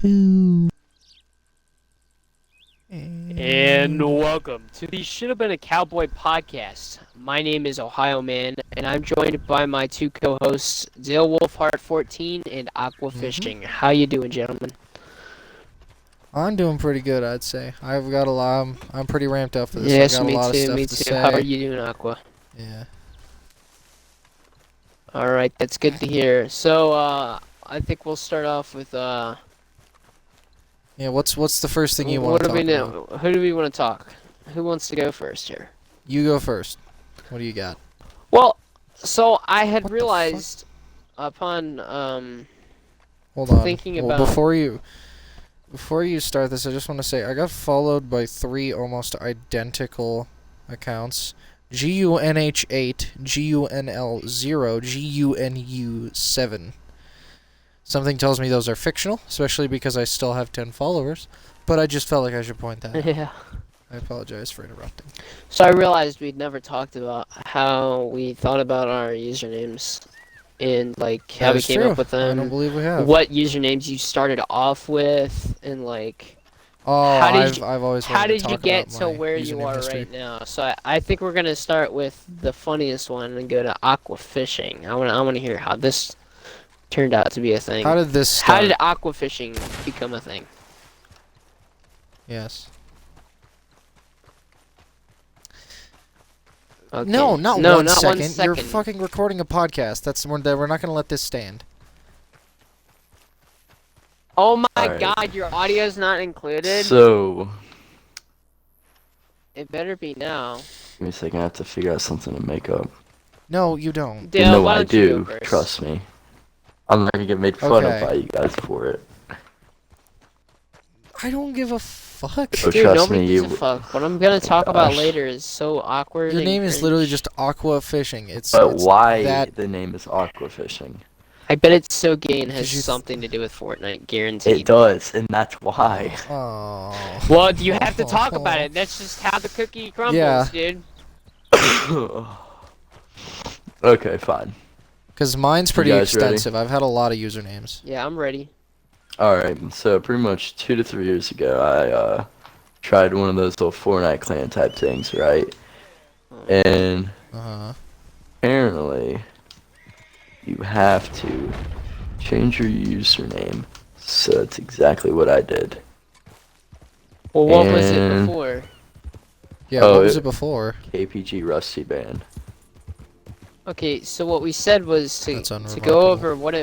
Boo. And welcome to the Should Have Been a Cowboy podcast. My name is Ohio Man, and I'm joined by my two co-hosts, Dale Wolfhart14 and Aqua Fishing. How you doing, gentlemen? I'm doing pretty good, I'd say. I've got a lot. I'm pretty ramped up for this. Yes, I've got me a lot too. of stuff Me to too. say. How are you doing, Aqua? Yeah. All right, that's good to hear. So, I think we'll start off with Yeah. What's the first thing you want to talk about? Who do we want to talk? Who wants to go first here? You go first. What do you got? Well, so I had What the realized upon Hold on. thinking Well, about before you start this, I just want to say I got followed by 3 almost identical accounts. GUNH8, GUNL0, GUNU7. Something tells me those are fictional, especially because I still have 10 followers. But I just felt like I should point that out. yeah. I apologize for interrupting. So I realized we'd never talked about how we thought about our usernames and like how we came up with them. I don't believe we have. What usernames you started off with, and like I've always how wanted did to you talk get about to my where you username are history. right now? So I think we're gonna start with the funniest one and go to Aqua Fishing. I wanna hear how this turned out to be a thing. How did this start? How did Aqua Fishing become a thing? Yes. Okay. No, not no, one not second. 1 second. You're fucking recording a podcast. We're not gonna let this stand. Oh my Alright. god, your audio's not included? So, It better be now. give me a second, I have to figure out something to make up. No, you don't. Dale, no, why I don't you go do, first? trust me. I'm not gonna get made fun Okay. of by you guys for it. I don't give a fuck. Oh, Dude, trust nobody me, gives you- a fuck. What I'm gonna talk about gosh. later is so awkward. Your and name is cringe. literally just Aqua Fishing. It's But why that the name is Aqua Fishing? I bet it's so gay and has Because you something to do with Fortnite, guaranteed. It does, and that's why. Oh. Well, you have to talk about it. That's just how the cookie crumbles, Yeah. dude. Okay, fine. Because mine's pretty guys ready? extensive. I've had a lot of usernames. Yeah, I'm ready. Alright, so pretty much 2 to 3 years ago, I tried one of those little Fortnite clan type things, right? And Uh-huh. apparently, you have to change your username. So that's exactly what I did. Well, what was it And- before? Yeah, Oh, what was it- it before? KPG Rusty Band. Okay, so what we said was to That's go unremarkable. over what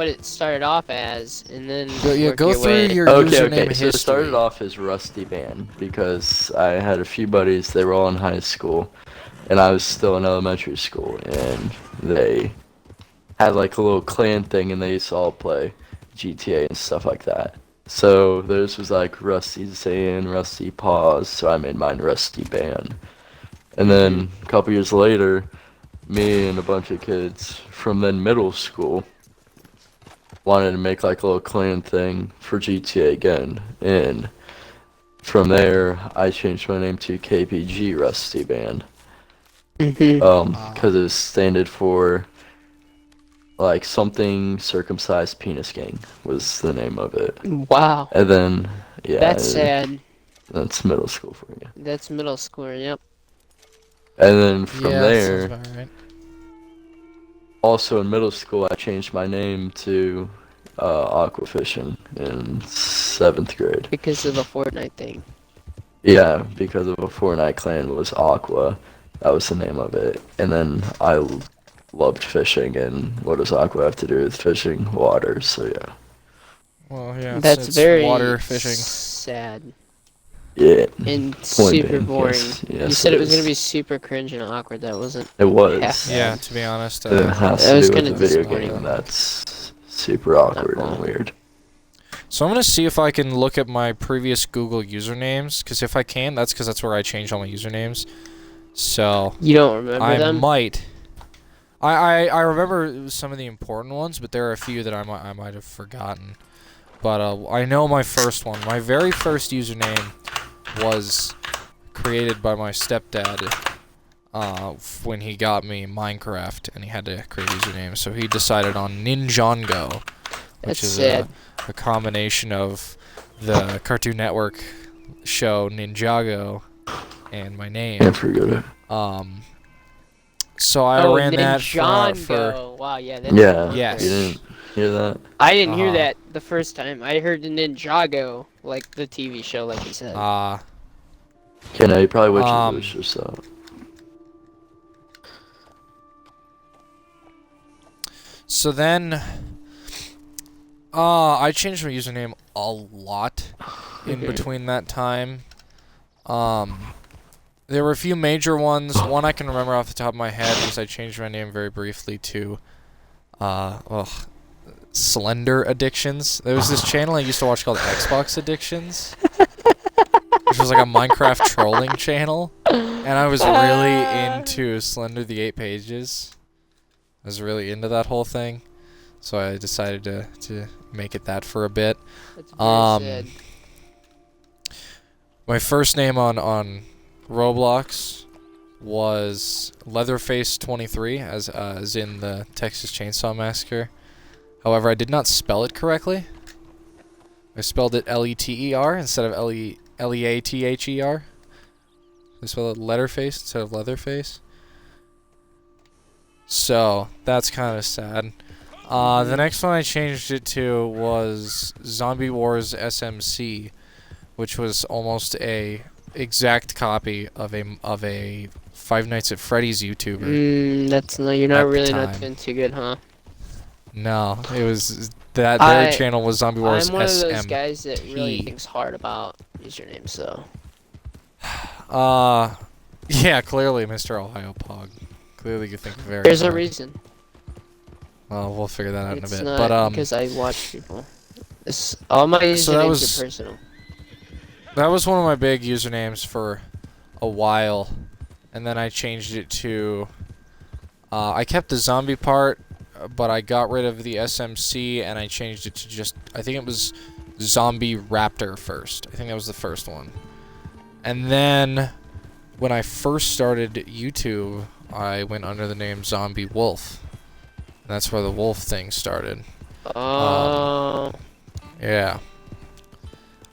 it started off as, and then work Go your through way. your Okay, username okay. So history. it started off as Rusty Band because I had a few buddies. They were all in high school, and I was still in elementary school, and they had like a little clan thing, and they used to all play GTA and stuff like that. So theirs was like Rusty Zan, Rusty Paws. So I made mine Rusty Band, and then a couple years later, me and a bunch of kids from then middle school wanted to make like a little clan thing for GTA again, and from there I changed my name to KPG Rusty Band. Because it standed for like something circumcised penis gang was the name of it. Wow, And then yeah, that's sad. that's middle school for you. That's middle school, yep. And then from Yeah, there, that sounds about right. also in middle school, I changed my name to Aqua Fishing in 7th grade. Because of the Fortnite thing. Yeah, because of a Fortnite clan was Aqua. That was the name of it. And then I loved fishing, and what does Aqua have to do with fishing? Water, so yeah. Well, yeah, That's it's very water fishing. sad Yeah, and Point super being, boring. yes, You yes, said it it was gonna is. be super cringe and awkward. That wasn't. it was. Yeah. Yeah, to be honest. It has That to was do with kinda the video disappointing. game that's super awkward and wrong. weird. So I'm gonna see if I can look at my previous Google usernames, because if I can, that's where I changed all my usernames. So You don't remember I them? might. I remember some of the important ones, but there are a few that I might have forgotten. But I know my first one. My very first username was created by my stepdad when he got me Minecraft, and he had to create a username. So he decided on Ninjago, which That's is sad. a combination of the Cartoon Network show Ninjago and my name. Can't forget it. So I ran that for Ninjago. Wow, yeah, that's Yeah. Yes. You didn't hear that? I didn't hear Uh-huh. that the first time. I heard the Ninjago, like the TV show, like you said. Okay, now you probably witches Um, wish this out. So then, I changed my username a lot in between that time. There were a few major ones. One I can remember off the top of my head was I changed my name very briefly to, Slender Addictions. There was this channel I used to watch called Xbox Addictions, which was like a Minecraft trolling channel, and I was really into Slender the 8 Pages. I was really into that whole thing, so I decided to make it that for a bit. That's very sad. My first name on Roblox was Leatherface23, as in the Texas Chainsaw Massacre. However, I did not spell it correctly. I spelled it Leter instead of Leather. I spelled it Letterface instead of Leatherface. So that's kind of sad. The next one I changed it to was Zombie Wars SMC, which was almost a exact copy of a Five Nights at Freddy's YouTuber. That's no. You're At not the really not time. doing too good, huh? No, it was that their channel was Zombie Wars I'm one of those SMP. guys that really thinks hard about usernames, so. Yeah, clearly, Mr. Ohio Pog. Clearly, you think very. There's a hard. reason. Well, we'll figure that out in a It's bit. not But because I watch people. All my usernames are personal. that was one of my big usernames for a while, and then I changed it to. I kept the zombie part, but I got rid of the SMC and I changed it to just. I think it was Zombie Raptor first. I think that was the first one, and then when I first started YouTube, I went under the name Zombie Wolf. And that's where the wolf thing started. Oh. Yeah.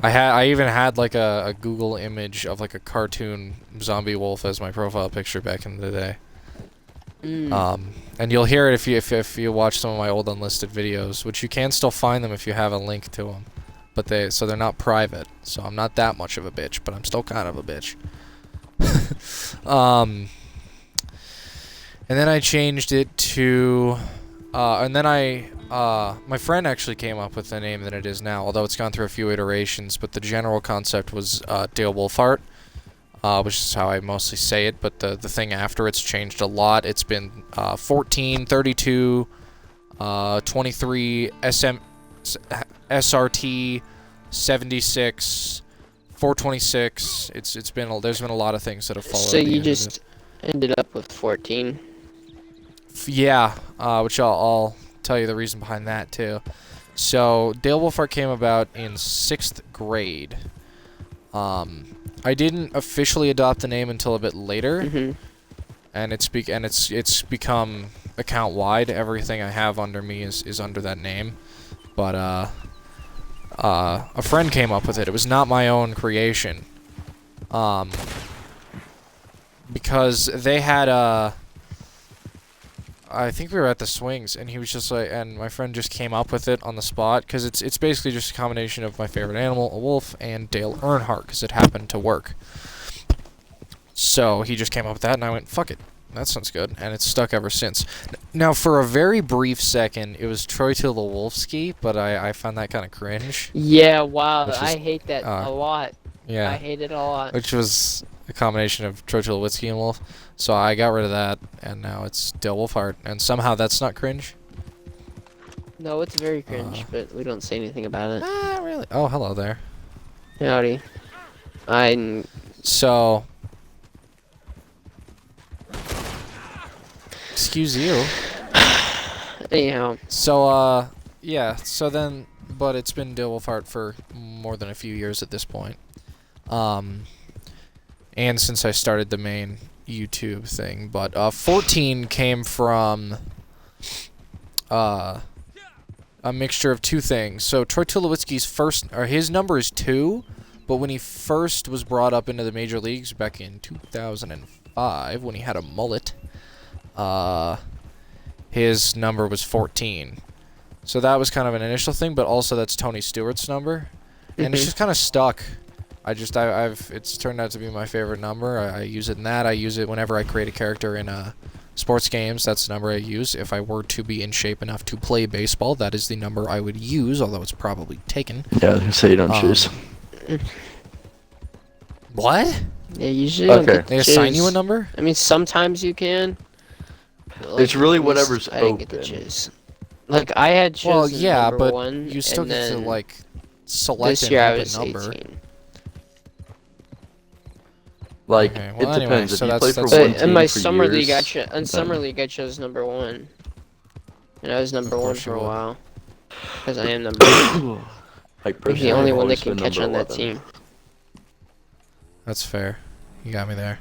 I even had like a Google image of like a cartoon zombie wolf as my profile picture back in the day. And you'll hear it if you watch some of my old unlisted videos, which you can still find them if you have a link to them. But they're not private, so I'm not that much of a bitch, but I'm still kind of a bitch. And then I changed it to, and then my friend actually came up with the name that it is now, although it's gone through a few iterations, but the general concept was Dale Wolfhart, which is how I mostly say it, but the thing after it's changed a lot. It's been 14, 32, 23, SRT, 76, 426. There's been a lot of things that have followed. So you just ended up with 14. Yeah, which I'll tell you the reason behind that too. So Dale Wolfhart came about in 6th grade. I didn't officially adopt the name until a bit later, and it's become account wide. Everything I have under me is under that name, but a friend came up with it. It was not my own creation, because they had I think we were at the swings, and he was just like, and my friend just came up with it on the spot, because it's basically just a combination of my favorite animal, a wolf, and Dale Earnhardt, because it happened to work. So he just came up with that, and I went, fuck it, that sounds good, and it's stuck ever since. Now, for a very brief second, it was Troy Tulowitzki, but I found that kind of cringe. Yeah, wow, Which is, I hate that a lot. Yeah. I hate it a lot. Which was a combination of Troy Tulowitzki and Wolf. So I got rid of that, and now it's Dale Wolfhart, and somehow that's not cringe. No, it's very cringe, but we don't say anything about it. Ah, really? Oh, hello there. Howdy. So, excuse you. Anyhow. So, yeah. So then, but it's been Dale Wolfhart for more than a few years at this point. And since I started the main YouTube thing, but 14 came from a mixture of two things. So Troy Tulowitzki's his number is 2, but when he first was brought up into the major leagues back in 2005, when he had a mullet, his number was 14. So that was kind of an initial thing, but also that's Tony Stewart's number, and it's just kind of stuck. It's turned out to be my favorite number. I use it in that. I use it whenever I create a character in sports games. That's the number I use. If I were to be in shape enough to play baseball, that is the number I would use, although it's probably taken. Yeah, I was gonna say you don't choose. What? Yeah, usually don't get to They assign choose. you a number? I mean, sometimes you can. Like, It's really at least whatever's I didn't get to open. choose. Like, I had chosen Well, yeah, number but 1, you still and get to, then like, select this year I an was open number. 18. Like, Okay, well, it anyway, depends. so If you that's- play for that's- one But team in my for summer league, years, summer league, I chose number 1, and I was number 1 course for you a would. while, because I am number 1. like I'm personally, the only I've one that always can been catch on number that 11. team. That's fair. You got me there.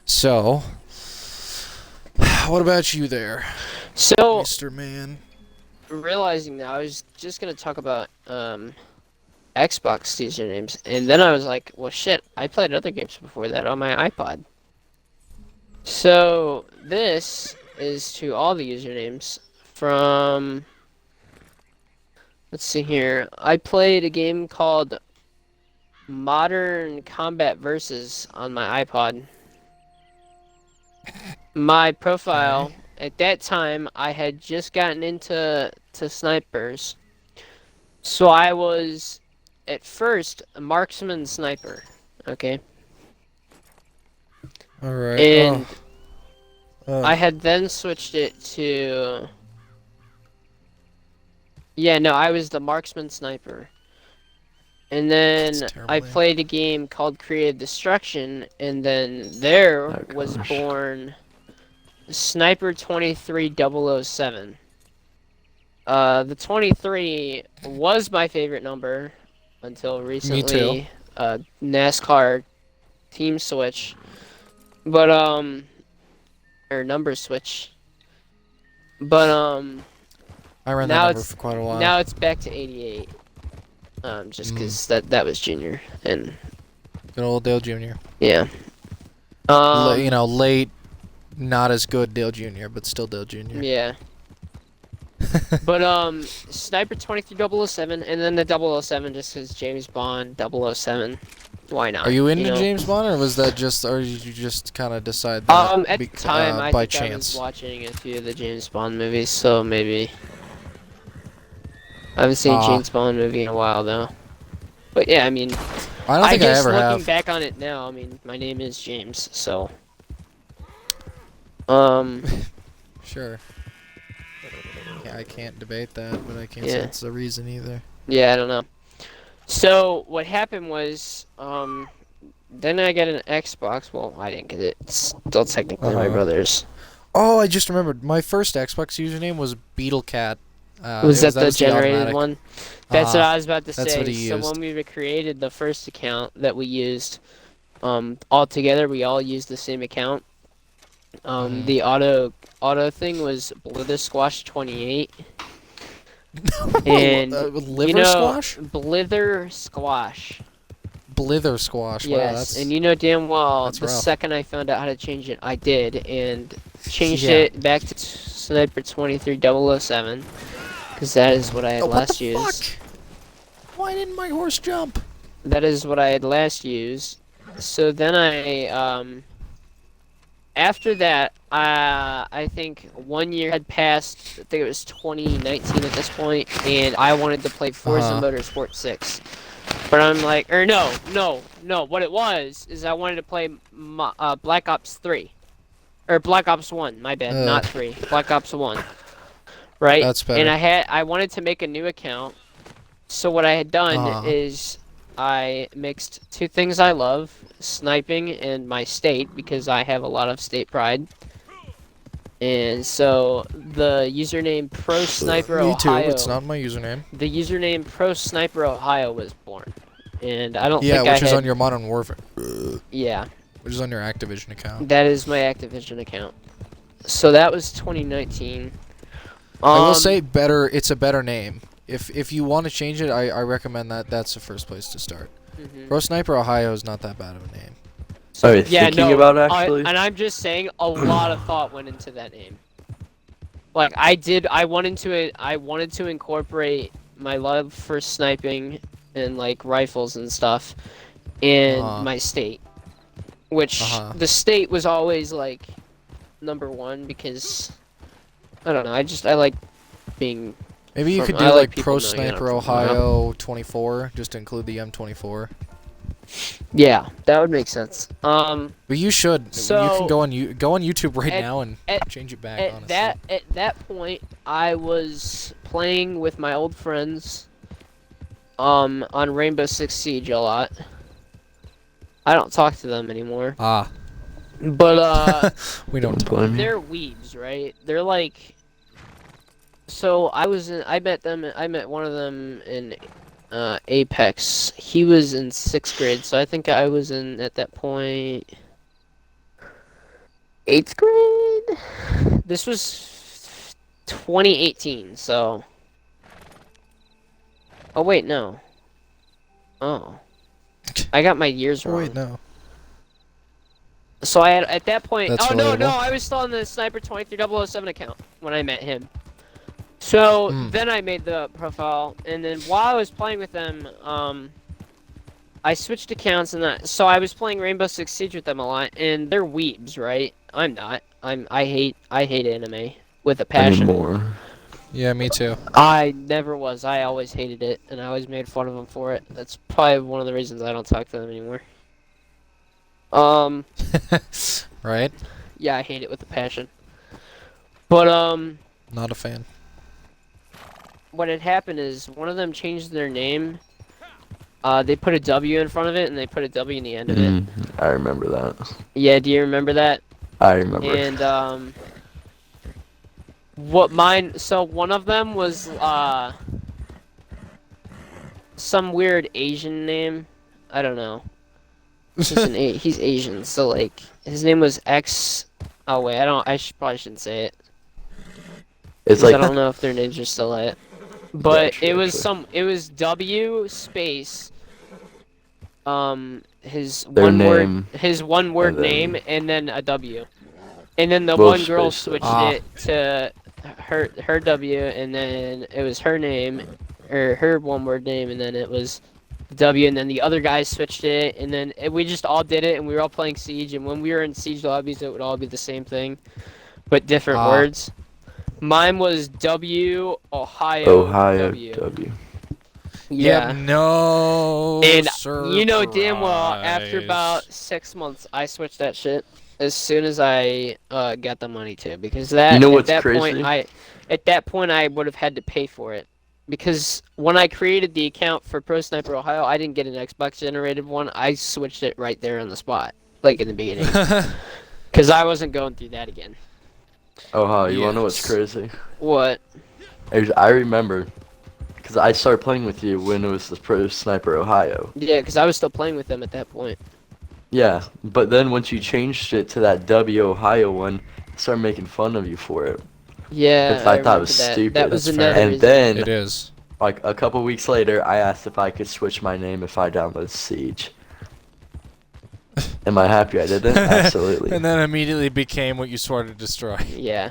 So, what about you there, So, Mr. Man? realizing that, I was just gonna talk about Xbox usernames, and then I was like, well, shit, I played other games before that on my iPod. So this is to all the usernames from. Let's see here. I played a game called Modern Combat Versus on my iPod. My profile at that time, I had just gotten into snipers, so I was at first a marksman sniper. Okay. All right. And Oh. I had then switched it to. Yeah, no, I was the marksman sniper. And then That's a terrible I name. played a game called Creative Destruction, and then there Oh, was gosh. born Sniper 23007. The 23 was my favorite number until recently. NASCAR team switch. But, or number switch. But, I ran now that number it's- for quite a while. now it's back to 88. Just because that was junior. And, Good old Dale Jr. yeah. Late, not as good Dale Jr., but still Dale Jr. Yeah. But, Sniper 23007, and then the 007 just because James Bond 007. Why not? Are you into know? James Bond, or was that just, or did you just kind of decide that At the time, I by think I was chance? watching a few of the James Bond movies, so maybe. I haven't seen a James Bond movie in a while, though. But yeah, I mean, I don't think I guess ever looking have. back on it now, I mean, my name is James, so. Sure. Yeah, I can't debate that, but I can't say Yeah. it's the reason either. Yeah, I don't know. So what happened was, then I got an Xbox. Well, I didn't get it. It's still technically my Uh-huh. brother's. Oh, I just remembered. My first Xbox username was Beetlecat. Was that the was generated automatic. one? That's what I was about to That's say. what he So used. when we created the first account that we used, all together, we all used the same account. The auto thing was Blither Squash 28. And Liver you know, squash? Blither Squash. Blither squash. Wow, Yes, that's and you know damn well that's the rough. second I found out how to change it, I did, and changed Yeah. it back to Sniper 23007, because that is what I had Oh, what last the used. fuck? Why didn't my horse jump? That is what I had last used. So then after that, I think 1 year had passed. I think it was 2019 at this point, and I wanted to play Forza Motorsport 6. But I'm like, no. What it was is I wanted to play Black Ops 3, or Black Ops 1. My bad, not 3. Black Ops 1. Right. That's better. And I wanted to make a new account. So what I had done is I mixed two things I love, sniping and my state, because I have a lot of state pride. And so the username Pro Sniper Me too. Ohio. It's not my username. The username Pro Sniper Ohio was born, and I don't Yeah, think which I is had. on your Modern Warfare. Yeah, Which is on your Activision account. that is my Activision account. So that was 2019. I will say better. It's a better name. if you want to change it, I recommend that. That's the first place to start. Mhm. Pro Sniper Ohio is not that bad of a name. Are you thinking about actually? And I'm just saying, a lot of thought went into that name. Like I wanted to incorporate my love for sniping and like rifles and stuff in my state, which the state was always like #1 because I don't know. I like being. Maybe you could do like Pro Sniper Ohio 24, just to include the M24. Yeah, that would make sense. But you should. So, you can go on YouTube right now and change it back. Honestly. At that point, I was playing with my old friends. On Rainbow Six Siege a lot. I don't talk to them anymore. But we don't. They're weebs, right? They're like. So I met one of them in Apex. He was in 6th grade, so I think I was in at that point 8th grade. This was 2018, so. Oh wait, no. Oh, I got my years wrong. Wait, no. So I had at that point. That's no, relatable. I was still on the Sniper 23007 account when I met him. So then I made the profile, and then while I was playing with them, I switched accounts, and so I was playing Rainbow Six Siege with them a lot, and they're weebs, right? I'm not. I hate anime with a passion. Anymore. Yeah, me too. I never was. I always hated it, and I always made fun of them for it. That's probably one of the reasons I don't talk to them anymore. Right? Yeah, I hate it with a passion. But Not a fan. what had happened is one of them changed their name. They put a W in front of it, and they put a W in the end of it. I remember that. Yeah, do you remember that? I remember. And so one of them was some weird Asian name. I don't know. He's Asian, so like his name was X. Oh wait, probably shouldn't say it. It's like I don't know if their names are still it. But Yeah, it was W space his one word name and then a W. And then the one girl switched it to her W, and then it was her name or her one word name, and then it was W, and then the other guys switched it, and then we just all did it, and we were all playing Siege, and when we were in Siege lobbies it would all be the same thing but different words. Mine was W Ohio W. Yeah. No. And surprise. you know damn well after about 6 months I switched that shit as soon as I got the money to, because that at that point I would have had to pay for it, because when I created the account for Pro Sniper Ohio I didn't get an Xbox generated one. I switched it right there on the spot, like in the beginning, because I wasn't going through that again. Oh, you wanna know what's crazy? What? I remember, because I started playing with you when it was the Pro Sniper Ohio. Yeah, because I was still playing with them at that point. Yeah, but then once you changed it to that W Ohio one, I started making fun of you for it. Yeah, Because I thought it was stupid. That was That's another fair. And reason. then, It is. like a couple weeks later, I asked if I could switch my name if I download Siege. Am I happy I didn't? Absolutely. And then immediately became what you swore to destroy. Yeah.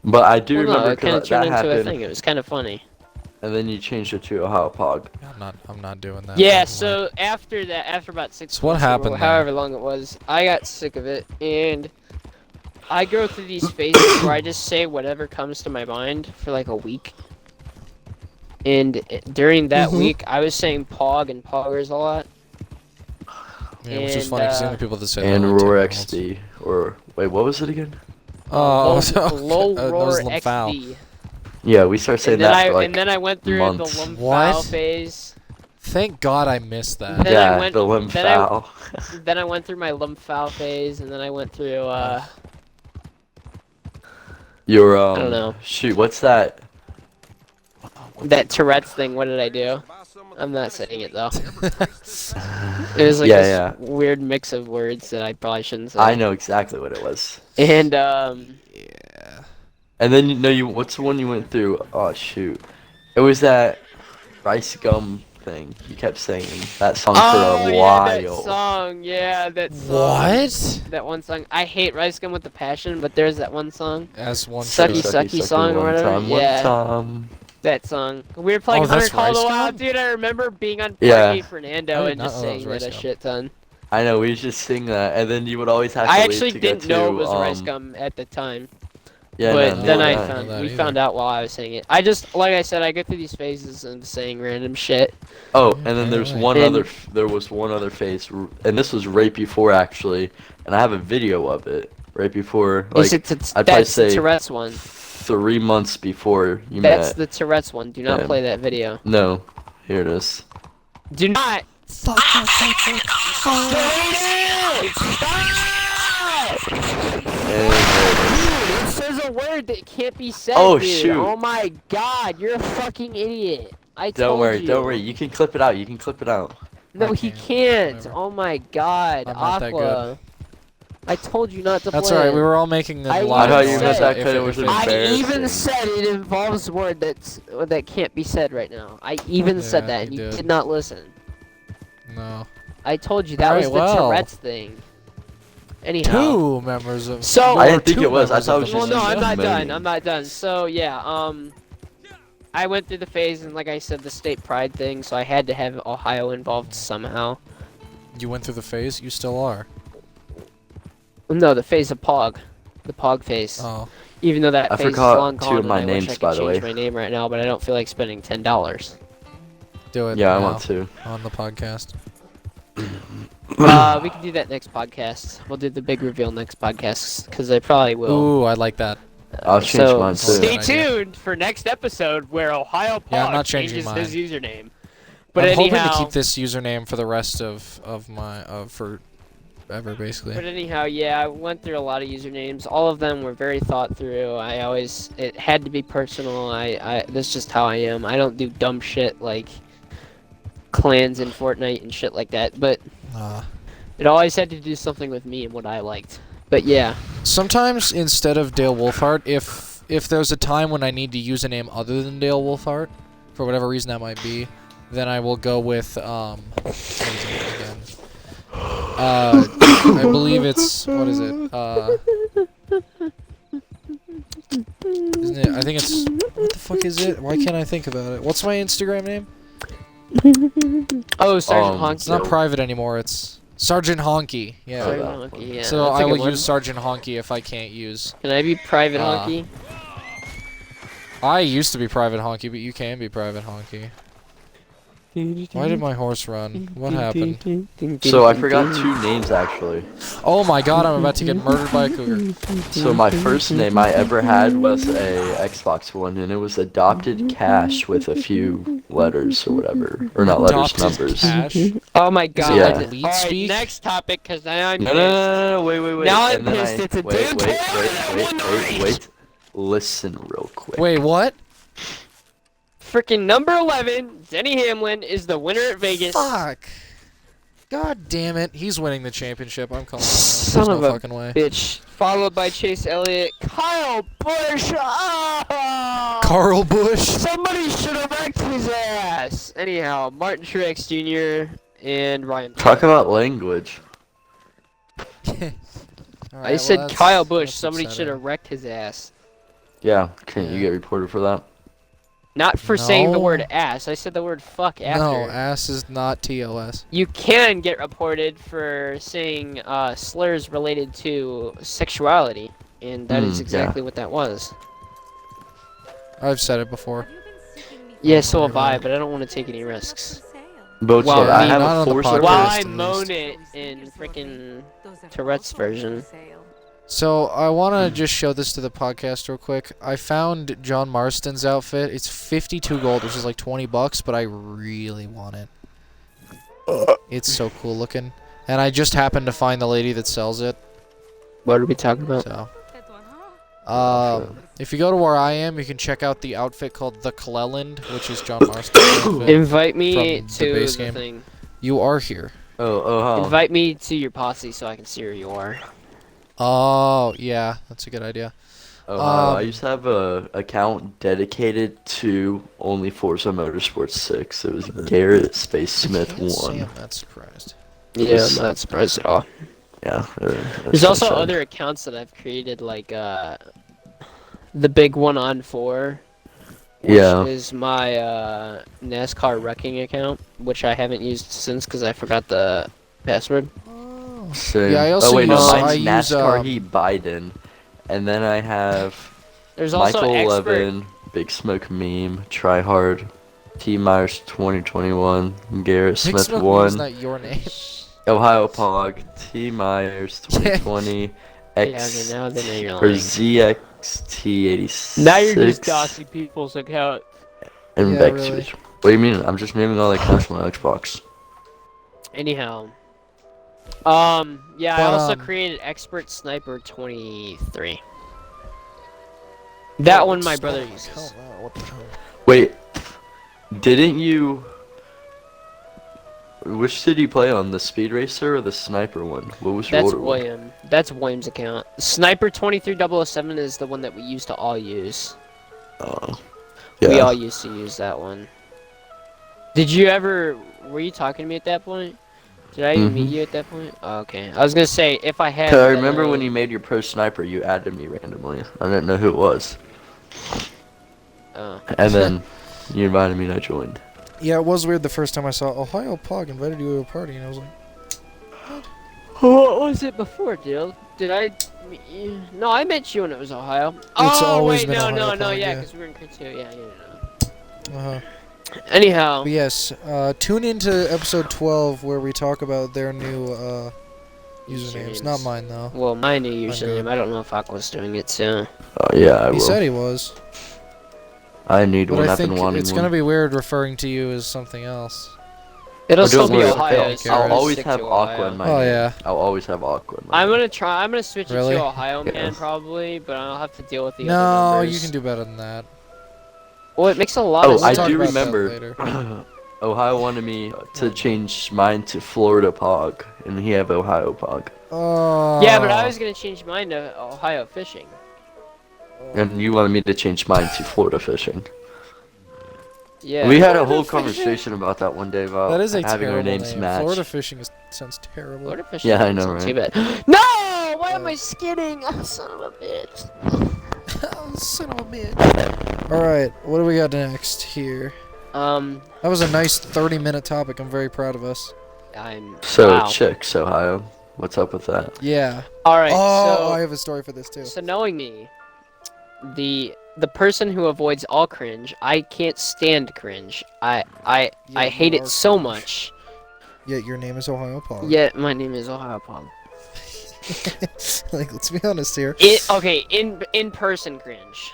But I do Well, no, remember it kind of that turned into a happened, thing. It was kind of funny. and then you changed it to Ohio Pog. I'm not doing that. Yeah. anymore. So after that, after about 6 So what months, or happened however long it was, I got sick of it, and I go through these phases where I just say whatever comes to my mind for like a week. And during that week, I was saying Pog and Poggers a lot. Yeah, which is funny because the only people that say And that are Roar 10-year-olds. XD, or wait, what was it again? Oh, Low that Roar was Lamphal. XD. Yeah, we started saying that for like and then I went through months. the Lamphal What? phase. Thank God I missed that. Then yeah, I went, the Lamphal. Then I went through my Lamphal phase, and then I went through Your I don't know. Shoot, what's that? That Tourette's thing. What did I do? I'm not saying it though. It was like Yeah, this weird mix of words that I probably shouldn't say. I know exactly what it was. And Yeah. And then what's the one you went through? Oh shoot, It was that rice gum thing you kept singing. That song Oh, for a yeah, while. that song. Yeah, that song. What? That one song. I hate Rice Gum with a passion, but there's that one song. As one Sucky should. Sucky song or one whatever. time, Yeah. one time. That song. We were playing Oh, Hunter that's Call of the Rice Wild, Gum? dude. I remember being on Yeah. Party Fernando I did and not just know that was saying that Rice a Gum. shit ton. I know, we used to just sing that, and then you would always have to I leave actually to didn't go know to, it was Rice Gum at the time. Yeah, But no, then neither I did know found that we either. found out while I was saying it. I just like I said, I go through these phases of saying random shit. Oh, and then there's Apparently. one And- other. There was one other phase, and this was right before actually, and I have a video of it right before. Like Is it I'd probably that's the say Tourette's one. 3 months before you That's met. the Tourette's one. Do not him. play that video. No, here it is. Do not. Fuck, fuck, fuck, fuck. And there it is. It says a word that can't be said. Oh, dude. shoot. Oh my god, you're a fucking idiot. I Don't told worry, you. don't worry. You can clip it out. You can clip it out. No, I he can't. can't. Whatever. Oh my god, I'm not that Aqua. I told you not to That's play. alright, it. we were all making I a lot thought of you noise meant that if 'cause it was I embarrassing. even said it involves a word that can't be said right now. I even said Yeah, that, and you you did. did not listen. No. I told you that Alright, was the well. Tourette's thing. Anyhow. Two members of. So- I didn't think two it was. I members thought of it was the Well, just no, militia. I'm not done. moaning. I'm not done. So yeah, I went through the phase, and like I said, the state pride thing. So I had to have Ohio involved somehow. You went through the phase? You still are. No, the phase of Pog, the Pog phase. Oh. Even though that I phase is forgot long two gone, of my and I wish names, I could by the change way. my name right now, but I don't feel like spending $10. Do it Yeah, I now want to. on the podcast. We can do that next podcast. We'll do the big reveal next podcast, because I probably will. Ooh, I like that. I'll change so mine, too. stay Good idea. tuned for next episode where Ohio Pog Yeah, I'm not changing changes his username. But But I'm anyhow, hoping to keep this username for the rest of my forever, basically. But anyhow, yeah, I went through a lot of usernames. All of them were very thought through. It had to be personal. That's just how I am. I don't do dumb shit like clans in Fortnite and shit like that. But it always had to do something with me and what I liked. But yeah, Sometimes instead of Dale Wolfhard, if there's a time when I need to use a name other than Dale Wolfhard, for whatever reason that might be, then I will go with what is it again? I believe it's what is it? Isn't it? I think it's what the fuck is it? Why can't I think about it? What's my Instagram name? oh, Sergeant Honky. It's not private anymore. It's Sergeant Honky. Yeah. Sergeant Oh, Honky, yeah, So that's I a good will one. use Sergeant Honky if I can't use. Can I be Private Honky? I used to be Private Honky, but you can be Private Honky. Why did my horse run? What happened? So I forgot 2 names actually. Oh my god, I'm about to get murdered by a cougar. So my first name I ever had was a Xbox one, and it was Adopted Cash with a few letters or whatever, or not letters, Adopted numbers. Cash? Oh my god. Yeah. like lead Alright, speak? next topic, because now I'm No, no, pissed. no, no, wait. Now I'm And then pissed, it's a wait, damn wait, toilet wait. Listen real quick. Wait, what? Freaking number 11, Denny Hamlin, is the winner at Vegas. Fuck. God damn it. He's winning the championship. I'm calling it. Son There's of no a fucking way. bitch. Followed by Chase Elliott. Kyle Busch! Oh! Carl Bush. Somebody should have wrecked his ass! Anyhow, Martin Truex Jr. and Ryan Talk Blaney. about language. I said Kyle Busch. Somebody should have wrecked his ass. Yeah, can you Yeah. get reported for that? Not for saying the No. word ass. I said the word fuck after. No, ass is not TOS. You can get reported for saying slurs related to sexuality, and that is yeah. exactly what that was. I've said it before. Yeah, so have I, but I don't want to take any risks. Both Well, I me, have not a on the Forza. podcast. While at I least. moan it in freaking Tourette's version. So I want to just show this to the podcast real quick. I found John Marston's outfit. It's 52 gold, which is like $20, but I really want it. It's so cool looking. And I just happened to find the lady that sells it. What are we talking about? So, if you go to where I am, you can check out the outfit called the Cleland, which is John Marston's outfit. Invite me From the to base the game. thing. You are here. Oh. Invite me to your posse so I can see where you are. Oh, yeah, that's a good idea. Ohio. I used to have a account dedicated to only Forza Motorsport 6. It was Garrett Space Smith Can't say 1. I'm not surprised. Yeah, I'm not surprised at all. Yeah. There's also other accounts that I've created, like the big one on 4. Which Yeah. is my NASCAR wrecking account, which I haven't used since because I forgot the password. Oh. Same. Yeah, I also oh wait, no, use- mine's I use, NASCAR Heat Biden, and then I have There's also Michael expert. 11, Big Smoke Meme, Tryhard, T Myers 2021, Garrett Big Smith Smoke 1, is not your name. Ohio Pog, T Myers 2020, Yeah, okay, X now they know you're or lying. ZXT86. Now you're just doxing people's account. And Yeah, Vex. really. What do you mean? I'm just naming all the accounts on my Xbox. Anyhow. Yeah, I But, also created Expert Sniper 23. That one my brother uses. Hell no, what the hell? Wait, didn't you? Which did you play on? The Speed Racer or the Sniper one? What was your That's older one? William. That's William's account. Sniper 23007 is the one that we used to all use. Oh, We yeah. all used to use that one. Did you ever? Were you talking to me at that point? Did I even meet Mhm. you at that point? Oh, okay. I was gonna say if I had. 'Cause I then remember when you made your pro sniper, you added me randomly. I didn't know who it was, Oh. and then you invited me and I joined. Yeah, it was weird the first time I saw Ohio Pog invited you to a party, and I was like, What was it before, Dill? Did I? No, I met you when it was Ohio. It's oh always wait, been no, Ohio no, Pog, yeah, yeah. because we were in Crit 2. Yeah. uh-huh. Anyhow. But yes, tune into episode 12 where we talk about their new usernames. Not mine though. Well, my new good. username. I don't know if Aqua's doing it too. Oh yeah, I He will. said he was, I need but one. I I've been think wanting it's one. gonna be weird referring to you as something else. It'll Oh, still don't be worry. Ohio. I'll so I'll I'll always stick have to Aqua Ohio. in my Oh, name. yeah. I'll always have Aqua in my I'm name. gonna try. I'm gonna switch Really? it to Ohio Yeah. Man probably, but I'll have to deal with the No, other numbers. you can do better than that. Well, it makes a lot Oh, of We'll I sense. talk do about that remember. later. Ohio wanted me to change mine to Florida Pog, and he have Ohio Pog. Oh. Yeah, but I was gonna change mine to Ohio Fishing. And you wanted me to change mine to Florida Fishing. Yeah. We had a whole Florida Fishing? conversation about that one day about That is a having our terrible names name. match. Florida fishing sounds terrible. Florida Fishing. Yeah, I know, isn't right? Too bad. No! Why am I skidding? Oh, son of a bitch. Oh, son of a bitch. Alright, what do we got next here? That was a nice 30-minute topic. I'm very proud of us. So, wow. chicks, Ohio. What's up with that? Yeah. All right. Oh, so I have a story for this too. So knowing me, the person who avoids all cringe, I can't stand cringe. I Yeah, hate you it are so cringe. much. Yet your name is Ohio Paul. Yet my name is Ohio Palm. Like, let's be honest here. Okay, in person cringe.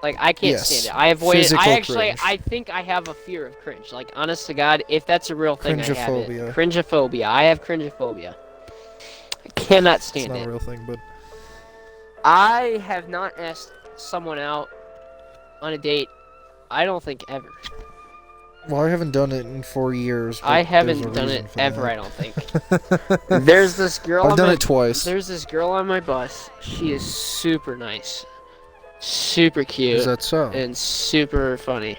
Like I can't Yes, stand it. I avoid it. physical I actually cringe. I think I have a fear of cringe. Like honest to God, if that's a real thing, I have it. Cringeophobia. Cringeophobia. I have cringeophobia. I cannot It's stand not it. a real thing, but I have not asked someone out on a date. I don't think ever. well, I haven't done it in 4 years. but I there's haven't a done reason it for ever. that. I don't think. There's this girl. I've on done my, it twice. There's this girl on my bus. She is super nice, super cute, Is that so? and super funny.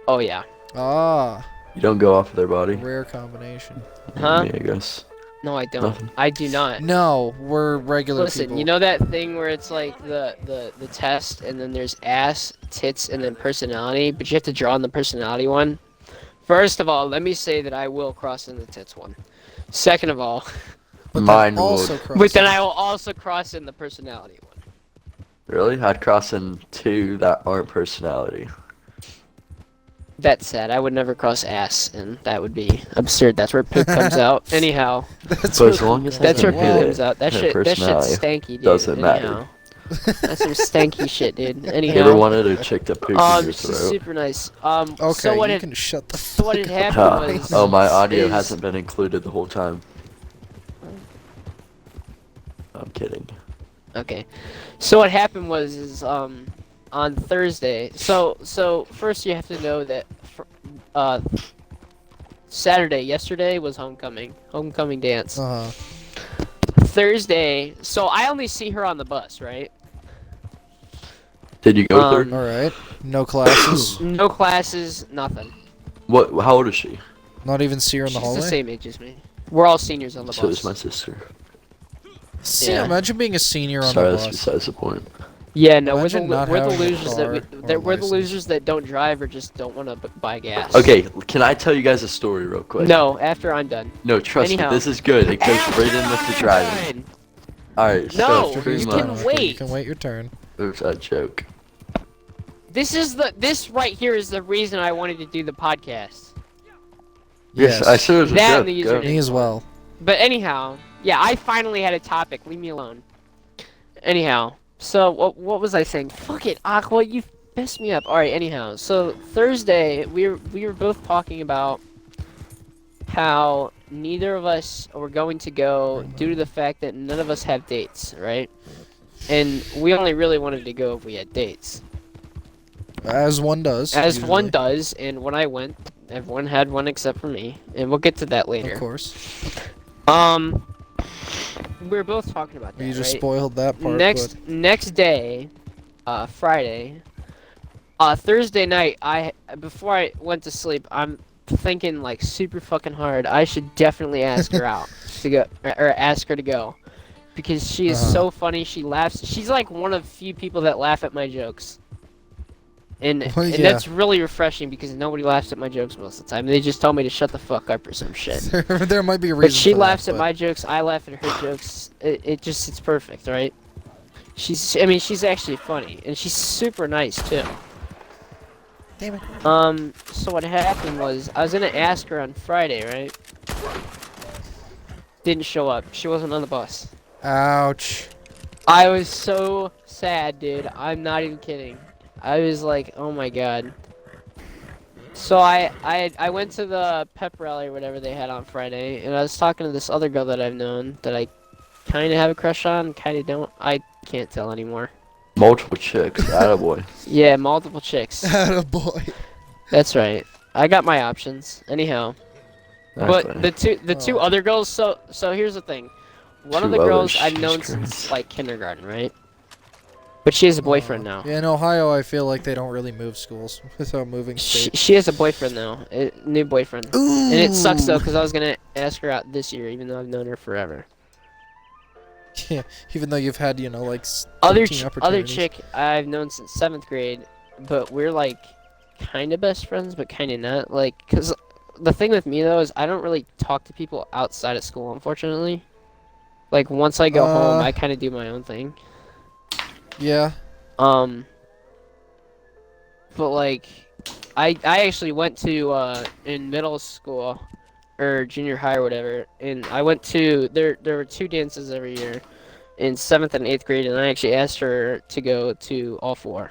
Oh yeah. Ah, You don't go off of their body? rare combination. Huh? Me, I guess. No, I don't. Nothing. I do not. No, we're regular Listen, people. you know that thing where it's like the test, and then there's ass, tits, and then personality, but you have to draw on the personality one. First of all, let me say that I will cross in the tits one. Second of all, but Mine then also would. cross but then it. I will also cross in the personality one. Really? I'd cross in two that aren't personality. That said, I would never cross ass, and that would be absurd. That's where poop comes out. Anyhow, That's But as what- long as that's where doesn't poop hit comes it, out. That her shit's personality stanky, dude. doesn't matter. Anyhow. That's some stanky shit, dude. You Anyhow. ever wanted a chick to poop in your She's throat? super nice. Okay, so what you had can shut the so what fuck had up. happened was Oh, my audio is- hasn't been included the whole time. I'm kidding. Okay. So what happened was on Thursday. So first you have to know that Saturday, yesterday was homecoming dance. Uh-huh. Thursday, so I only see her on the bus, right? Did you go third? All right. No classes. No classes, nothing. What? How old is she? Not even see her in the She's hallway. the same age as me. We're all seniors on the So bus. is my sister. See, Yeah. imagine being a senior on Sorry, the that's bus. besides the point. Yeah, no, Imagine not we're the having a losers car or we're the license. losers that don't drive or just don't want to buy gas. Okay, can I tell you guys a story real quick? No, after I'm done. No, trust Anyhow. me, this is good. It goes right in with the driving. Alright, No, so pretty you much. can Okay, wait. You can wait your turn. Oops, that joke. This right here is the reason I wanted to do the podcast. Yes. I said it was a That joke. and the Go. username. Me as well. But anyhow, yeah, I finally had a topic. Leave me alone. Anyhow, so what was I saying? Fuck it, Aqua, you pissed me up. All right. Anyhow, so Thursday we were both talking about how neither of us were going to go due to the fact that none of us have dates, right? And we only really wanted to go if we had dates. As one does. As usually. one does, and when I went, everyone had one except for me, and we'll get to that later. Of course. We were both talking about that, You just right? spoiled that part. Next day, Friday, Thursday night, before I went to sleep, I'm thinking like super fucking hard. I should definitely ask her out to go, or ask her to go, because she is so funny. She laughs. She's like one of the few people that laugh at my jokes. And, Well, and yeah. that's really refreshing because nobody laughs at my jokes most of the time. They just tell me to shut the fuck up or some shit. There might be a reason. But she for laughs that, at my jokes, I laugh at her jokes. It's perfect, right? She's actually funny, and she's super nice too. Damn it. So what happened was, I was gonna ask her on Friday, right? Didn't show up. She wasn't on the bus. Ouch. I was so sad, dude. I'm not even kidding. I was like, oh my god. So I went to the pep rally or whatever they had on Friday, and I was talking to this other girl that I've known that I kind of have a crush on, kind of don't. I can't tell anymore. Multiple chicks, attaboy. Yeah, multiple chicks. Attaboy. That's right. I got my options. Anyhow, but Exactly. the two other girls. So here's the thing. One of Two the girls others, I've known Jesus since Christ. like kindergarten, right? But she has a boyfriend now. Yeah, in Ohio, I feel like they don't really move schools without moving state. She has a boyfriend now, a new boyfriend. Ooh. And it sucks though, because I was gonna ask her out this year, even though I've known her forever. Yeah, even though you've had, like, Other 13 other opportunities. chick I've known since 7th grade, but we're like kind of best friends, but kind of not. Like, cause the thing with me though is I don't really talk to people outside of school, unfortunately. Like once I go home, I kind of do my own thing. Yeah. But like, I actually went to in middle school or junior high or whatever, and I went to there were 2 dances every year in 7th and 8th grade, and I actually asked her to go to all 4.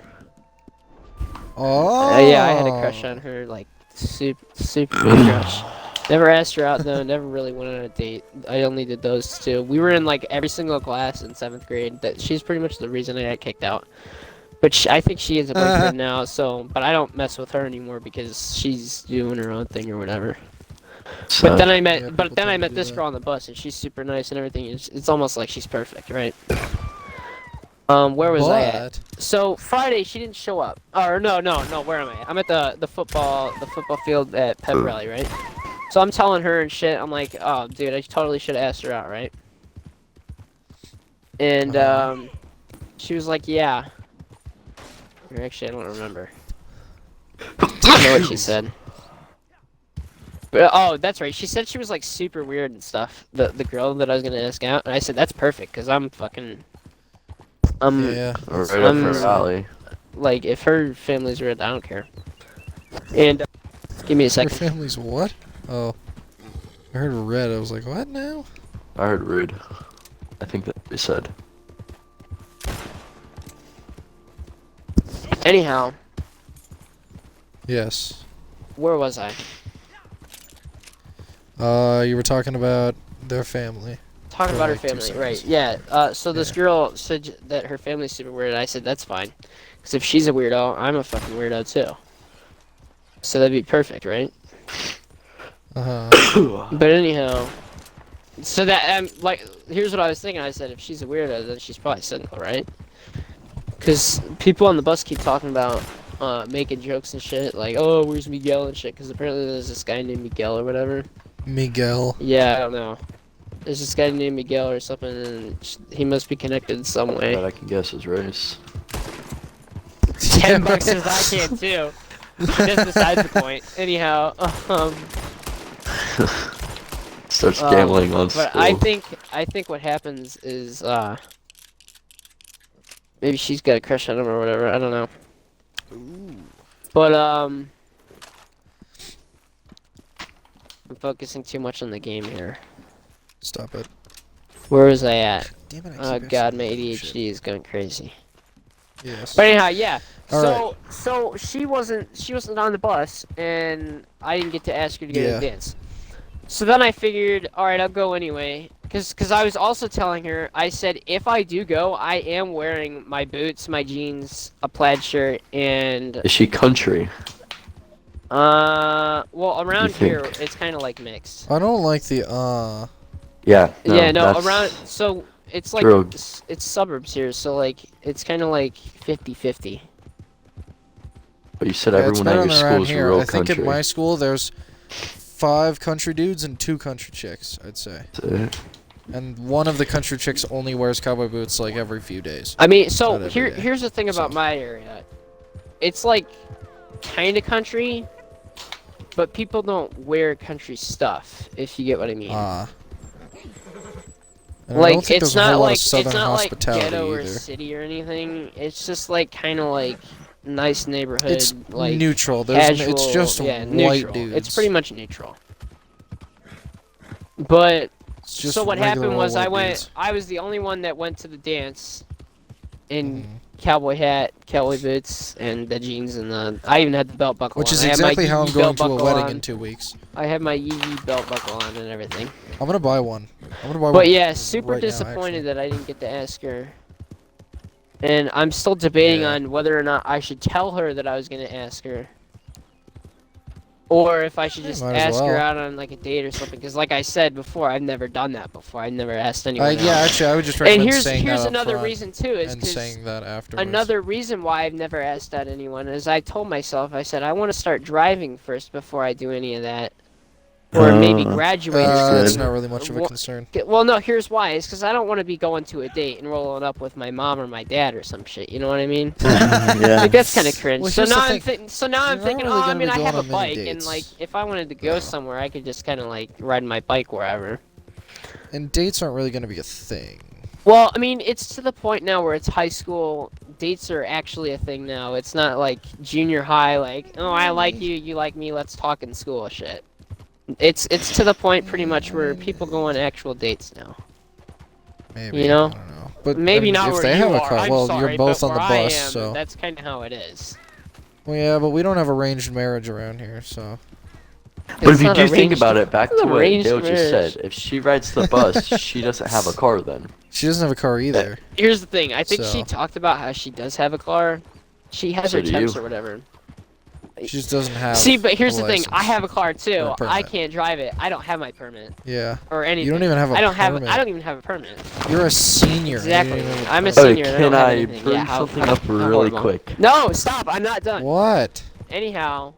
Oh. Yeah, I had a crush on her, like super big crush. Never asked her out though. Never really went on a date. I only did those 2. We were in like every single class in 7th grade. That she's pretty much the reason I got kicked out. But I think she has a boyfriend now. So, but I don't mess with her anymore because she's doing her own thing or whatever. So, But then I Yeah, met, people but then I tend to met do this that. girl on the bus, and she's super nice and everything. It's almost like she's perfect, right? Where was I at? So Friday she didn't show up. Or no. Where am I? I'm at the football field at pep rally, right? So I'm telling her and shit. I'm like, oh, dude, I totally should have asked her out, right? And she was like, yeah. Or actually, I don't remember. I don't know what she said. But, oh, that's right. She said she was like super weird and stuff. The girl that I was gonna ask out, and I said that's perfect because I'm fucking. Yeah. right up her alley. Like if her family's red, I don't care. And give me a Your second. family's what? Oh. I heard red. I was like, what now? I heard rude. I think that we said. Anyhow, Yes. where was I? You were talking about their family. Talking For about her like 2 family, seconds. right? Yeah. So this Yeah. girl said that her family's super weird. I said that's fine, because if she's a weirdo, I'm a fucking weirdo too. So that'd be perfect, right? But anyhow, so that like, here's what I was thinking. I said if she's a weirdo, then she's probably cynical, right? Because people on the bus keep talking about making jokes and shit, like, oh, where's Miguel and shit, because apparently there's this guy named Miguel or whatever. Miguel. Yeah, I don't know. There's this guy named Miguel or something, and he must be connected in some way. But I can guess his race. $10 says I can too. That's besides the point. Anyhow, Starts gambling on but school. I think what happens is maybe she's got a crush on him or whatever. I don't know. Ooh. But I'm focusing too much on the game here. Stop it. Where was I at? Damn it, I Oh keep god, my asking you ADHD is going crazy. shit. Yes. But anyhow, yeah. All So she wasn't on the bus, and I didn't get to ask her to go to the dance. So then I figured, all right, I'll go anyway, because I was also telling her, I said if I do go, I am wearing my boots, my jeans, a plaid shirt, and Is she country? well, around think? here it's kind of like mixed. I don't like the Yeah. No, Yeah, no, that's- around so it's like True. it's suburbs here, so like it's kind of like 50-50. But you said Yeah, it's everyone at better your than school around is here. real I think country. at my school there's 5 country dudes and 2 country chicks, I'd say. That's it. And one of the country chicks only wears cowboy boots like every few days. I mean, so Not every day, here's the thing about so. my area. It's like kind of country, but people don't wear country stuff, if you get what I mean. And I don't Like think it's there's a whole not lot like of southern it's not like hospitality ghetto or either. city or anything. It's just like kind of like nice neighborhood. It's like neutral. There's casual. it's just yeah, white neutral. dudes. It's pretty much neutral. But It's just so what regular happened old was white dudes. I was the only one that went to the dance in Mhm. cowboy hat, cowboy boots, and the jeans, and I even had the belt buckle Which on. is I had my exactly how I'm Yeezy going belt to a buckle wedding on. in 2 weeks. I had my Yeezy belt buckle on and everything. I'm gonna buy one. I'm gonna buy one. But yeah, super right now, disappointed actually. that I didn't get to ask her. And I'm still debating Yeah. on whether or not I should tell her that I was gonna ask her. Or if I should Yeah, just might as ask her well. out on like a date or something. Because like I said before, I've never done that before. I've never asked anyone out. Yeah, actually, I would just And recommend saying here's that up another front reason too, is and 'cause saying that afterwards. another reason why I've never asked out anyone is I told myself, I said I want to start driving first before I do any of that. Or maybe graduate or That's something. not really much of a Well, concern. Well, no, here's why. It's because I don't want to be going to a date and rolling up with my mom or my dad or some shit. You know what I mean? Yeah. Like that's kind of cringe. Well, so here's the now I'm thing. so now I'm You're not thinking, really oh, I gonna mean, be I have a going on many bike, and dates. like if I wanted to go Yeah. somewhere, I could just kind of like ride my bike wherever. And dates aren't really gonna be a thing. Well, I mean, it's to the point now where it's high school. Dates are actually a thing now. It's not like junior high, like, oh, I like you, you like me, let's talk in school shit. It's to the point pretty much where people go on actual dates now. Maybe. You know? I don't know. But Maybe I mean, not if where they you have a are. car, I'm well, sorry, you're both but on the where I bus, am, so. that's kind of how it is. Well, yeah, but we don't have arranged marriage around here, so. But if It's you not do think arranged- about it, back it's to what arranged Dale just marriage. said, if she rides the bus, she doesn't have a car then. She doesn't have a car either. Here's the thing. I think she So. talked about how she does have a car. She has So her do temps you. or whatever. She just doesn't have. See, but here's a the thing. I license. have a car too. Or a I permit. can't drive it. I don't have my permit Yeah. or anything. You don't even have a I don't permit. I don't even have a permit. You're a senior. and you Exactly. don't even have I'm a permit. senior. and I Okay, don't can have I anything. bring Yeah, how- something how- up how really horrible. quick? No, stop. I'm not done. What? Anyhow,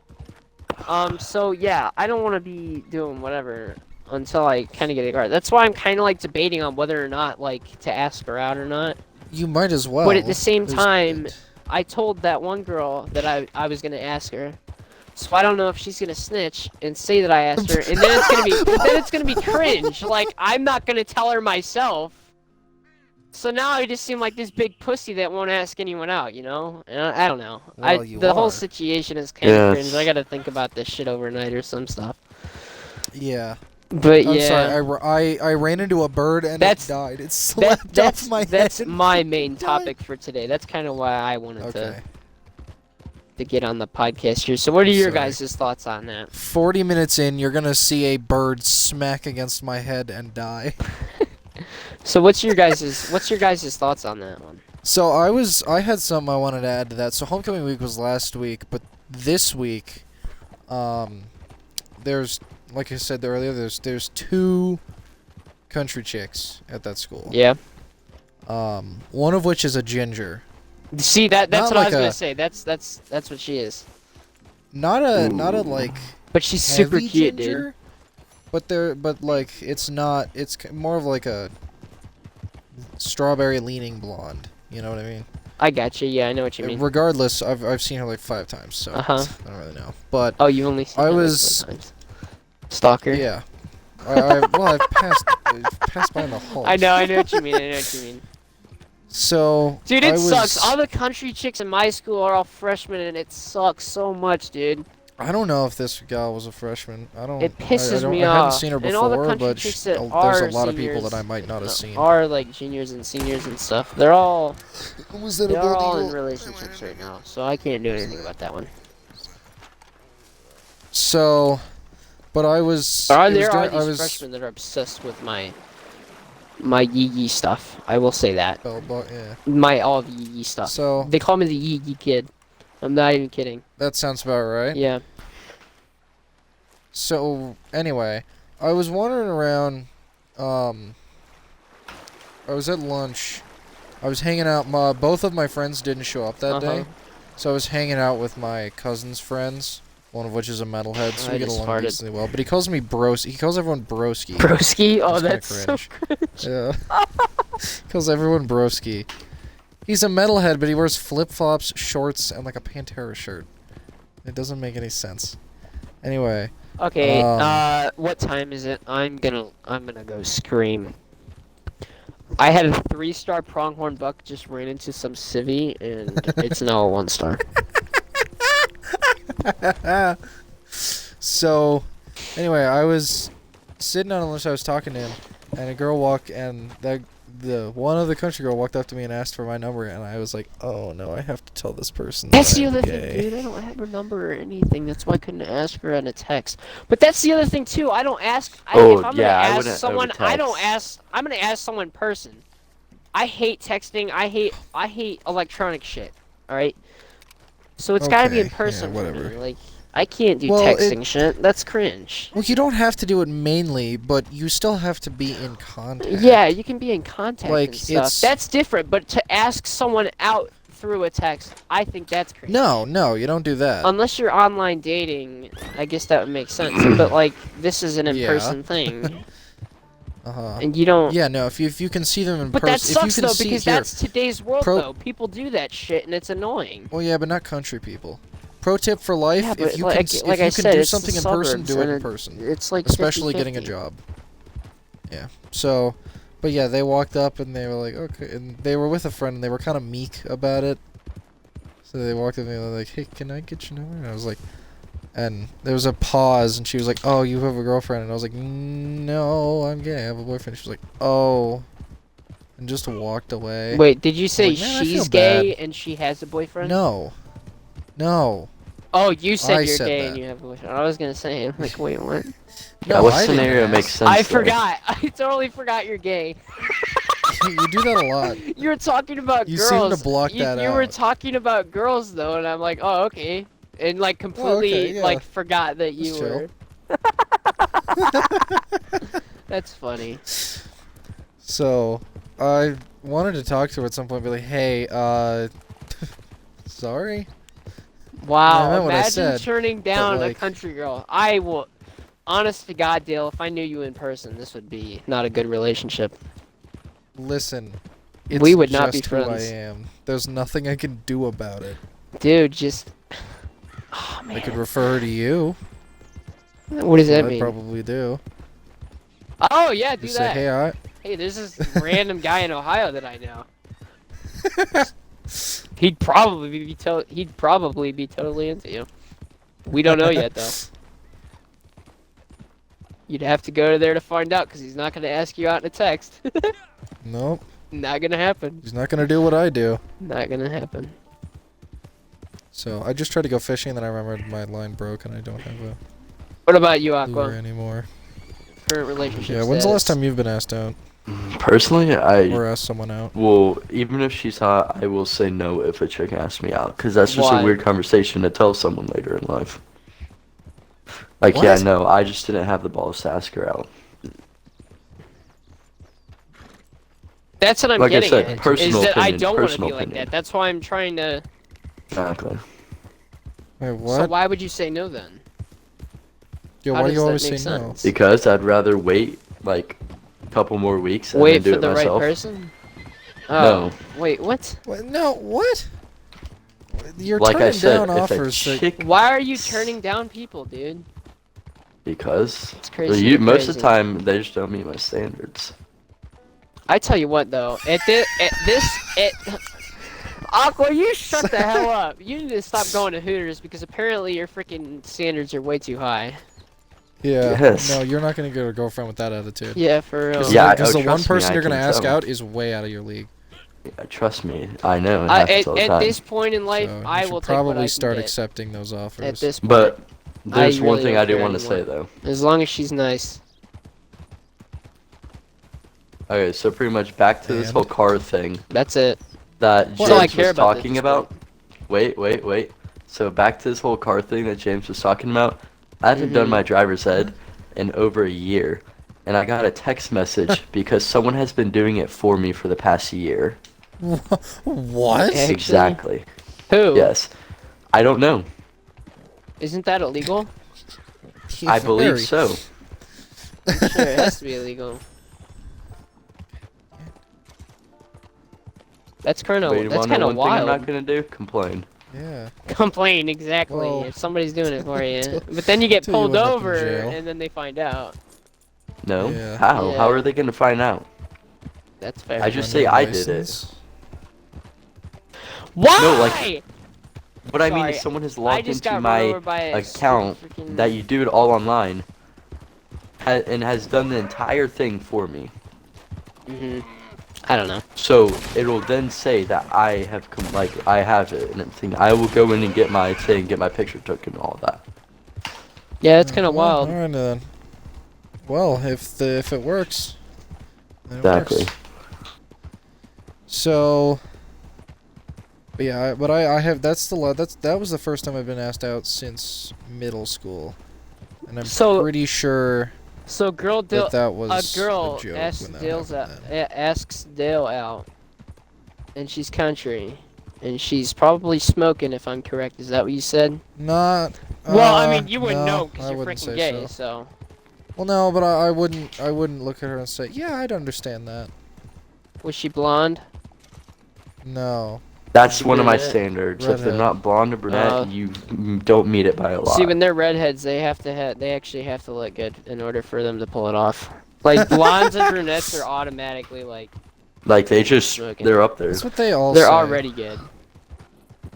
so yeah, I don't want to be doing whatever until I kind of get a car. That's why I'm kind of like debating on whether or not like to ask her out or not. You might as well. But at the same There's- time, I told that one girl that I was gonna ask her. So I don't know if she's gonna snitch and say that I asked her, and then it's gonna be cringe. Like I'm not gonna tell her myself. So now I just seem like this big pussy that won't ask anyone out, you know? And I don't know. Well, you the whole are. situation is kind of Yes. cringe. I gotta think about this shit overnight or some stuff. Yeah. But I'm yeah, sorry. I ran into a bird and That's- it died. It slapped that's off my that's head. my main Died. topic for today. That's kind of why I wanted Okay. to get on the podcast here. So what are your Sorry. guys' thoughts on that? 40 minutes in, you're gonna see a bird smack against my head and die. So what's your guys' thoughts on that one? So I had something I wanted to add to that. So homecoming week was last week, but this week, there's, like I said earlier, there's 2 country chicks at that school. Yeah. One of which is a ginger, See that's Not what like I was gonna a- say. That's what she is. not a like But she's super heavy cute, ginger, dude. but like it's not. It's more of like a strawberry leaning blonde. You know what I mean? I got you. Yeah, I know what you mean. Regardless, I've seen her like 5 times, so Uh-huh. I don't really know. But Oh, you've only seen I her like was 4 times. Stalker. yeah, I've passed by in the hall. I know what you mean. I know what you mean. So Dude, I it was, sucks. All the country chicks in my school are all freshmen, and it sucks so much, dude. I don't know if this gal was a freshman. I don't. It pisses me I haven't off. seen her And all the before, country but chicks that there's are a lot of people seniors, that I might not have seen. are like juniors and seniors and stuff. They're all Was that they're all in relationships right now, so I can't do anything about that one. So, but I was. There it was are during- I these was freshmen that are obsessed with my Yee Yee stuff. I will say that. yeah. All the Yee Yee stuff. So They call me the Yee Yee kid. I'm not even kidding. that sounds about right. Yeah. So anyway, I was wandering around. I was at lunch. I was hanging out. Both of my friends didn't show up that day, so I was hanging out with my cousin's friends. One of which is a metalhead, so I we get just along farted. decently well. But he calls me bros. He calls everyone broski. Broski? Oh, That's that's so kinda cringe. Yeah. Calls everyone broski. He's a metalhead, but he wears flip-flops, shorts, and like a Pantera shirt. It doesn't make any sense. Anyway. Okay, what time is it? I'm gonna go scream. I had a 3-star pronghorn buck just ran into some civvy, and it's now a 1-star. So, anyway, I was sitting on lunch. I was talking to him, and a girl walked, and the one other country girl walked up to me and asked for my number, and I was like, "Oh no, I have to tell this person." That's that the I'm other gay. thing, dude. I don't have her number or anything. That's why I couldn't ask her on a text. But that's the other thing too. I don't ask. If I'm Oh, gonna yeah, I ask wouldn't someone, over I don't text. ask. I'm gonna ask someone in person. I hate texting. I hate electronic shit. All right. So it's gotta be in Okay, yeah, person for whatever. me. Like I can't do Well, texting shit. That's cringe. Well, you don't have to do it mainly, but you still have to be in contact. Yeah, you can be in contact Like, and stuff. it's- That's different. But to ask someone out through a text, I think that's cringe. No, you don't do that. Unless you're online dating, I guess that would make sense. But like, this is an in-person thing, and you don't. Yeah, no. If you can see them in But that person, sucks if you can though, see because here. that's today's world Pro- though. People do that shit, and it's annoying. Well, yeah, but not country people. Pro tip for life: Yeah, if but you like- can, like if I you can said, do it's the something in person, suburbs, do it and in person. It's like Especially getting a 50-50. job. Yeah. So, but yeah, they walked up and they were like, okay, and they were with a friend and they were kind of meek about it. So they walked up and they were like, hey, can I get your number? And I was like, and there was a pause and she was like, oh, you have a girlfriend? And I was like, no, I'm gay. I have a boyfriend. She was like, oh, and just walked away. Wait, did you say like, man, I she's feel gay bad. and she has a boyfriend? No. Oh, you said I you're said gay that. and you have a boyfriend. I was gonna say, I'm like, wait, what? Yeah, No, what I didn't scenario ask. makes sense? I though? forgot. I totally forgot you're gay. You do that a lot. You were talking about You seem girls. to block you, that you were out. talking about girls though, and I'm like, oh, okay, and like completely okay, yeah. like forgot that you Just were. That's funny. So, I wanted to talk to her at some point, be like, hey, sorry? I Wow, meant what I imagine said, turning down a like- country girl. I will, honest to God, Dale, if I knew you in person, this would be not a good relationship. Listen, it's We would not just be who I friends. am. There's nothing I can do about it. Dude, just. Oh, man. I could refer her to you. What does that I'd mean? probably do. Oh, yeah, do Just say, that. hey, Hey, there's this random guy in Ohio that I know. He'd probably be totally into you. We don't know yet though. You'd have to go there to find out because he's not gonna ask you out in a text. Nope. Not gonna happen. He's not gonna do what I do. Not gonna happen. So, I just tried to go fishing, and then I remembered my line broke, and I don't have a What about you, lure Aqua? anymore. Current relationship. Yeah, when's the last status? time you've been asked out? Personally, Or asked someone out? well, even if she's hot, I will say no if a chick asks me out, because that's just Why? a weird conversation to tell someone later in life. Like, yeah, What? no, I just didn't have the balls to ask her out. That's what I'm Like I getting said, at. Is personal that I opinion, don't want to personal be like opinion. that. That's why I'm trying to. Exactly. Wait, what? So why would you say no then? Yo, How why do you does that always say make no? sense? Because I'd rather wait like a couple more weeks and Wait then do for it the right myself. person? Oh. No. Wait, what? What? No, what? You're Like I turning said, down if a offers that chick, Why are you turning down people, dude? because It's crazy. most of the Crazy. time they just don't meet my standards. I tell you what, though, Aqua, you shut the hell up. You need to stop going to Hooters because apparently your freaking standards are way too high. Yeah. Yes. No, you're not gonna get a girlfriend with that attitude. Yeah, for real. Yeah, Because the one trust me, person I you're gonna can ask tell. out is way out of your league. Yeah, trust me, I know. It happens all the At time. this point in life, So I you will should take what I probably can start get. accepting those offers. At this point, But there's I one really thing don't I do care want to say anymore. though. as long as she's nice. Okay, so pretty much back to this And? whole car thing That's it. that That's all I James care was about at talking this about. Wait. So back to this whole car thing that James was talking about. I haven't done Mhm. my driver's ed in over a year, and I got a text message because someone has been doing it for me for the past year. What? Actually? Exactly. Who? Yes. I don't know. Isn't that illegal? I believe so. I'm sure it has to be illegal. That's kind But you of that's wanna know kind of one thing I'm wild. not gonna do? Complain. Yeah. Complain exactly Well, if somebody's doing it for you. till- But then you get till you pulled end up in over jail. and then they find out. No? Yeah. How? Yeah. How are they gonna find out? That's fair. I just Run say your I did it. license? Why? No, like, What I mean Sorry, is someone has I logged just into got my run over by a account freaking... that you do it all online and has done the entire thing for me. I don't know. So it'll then say that I have I have it and everything. I will go in and get my thing, get my picture taken, and all of that. Yeah, it's kind of Well, wild. alright then. Well, if it works, then it Exactly. works. So, but yeah, but I have that was the first time I've been asked out since middle school, and I'm So- pretty sure So girl Dil that was a girl joke asks when that Dale's out, happened then. asks Dale out, and she's country, and she's probably smoking if I'm correct. Is that what you said? Not. Well, I mean, you wouldn't no, know because I you're wouldn't freaking say gay. so. So. Well, no, but I wouldn't look at her and say, yeah, I'd understand that. Was she blonde? No. That's one of my Redhead. standards. If they're Redhead. not blonde or brunette, you don't meet it by a lot. See, when they're redheads, they actually have to look good in order for them to pull it off. Like blondes and brunettes are automatically like Like they're up there. That's what they all they're say. already good.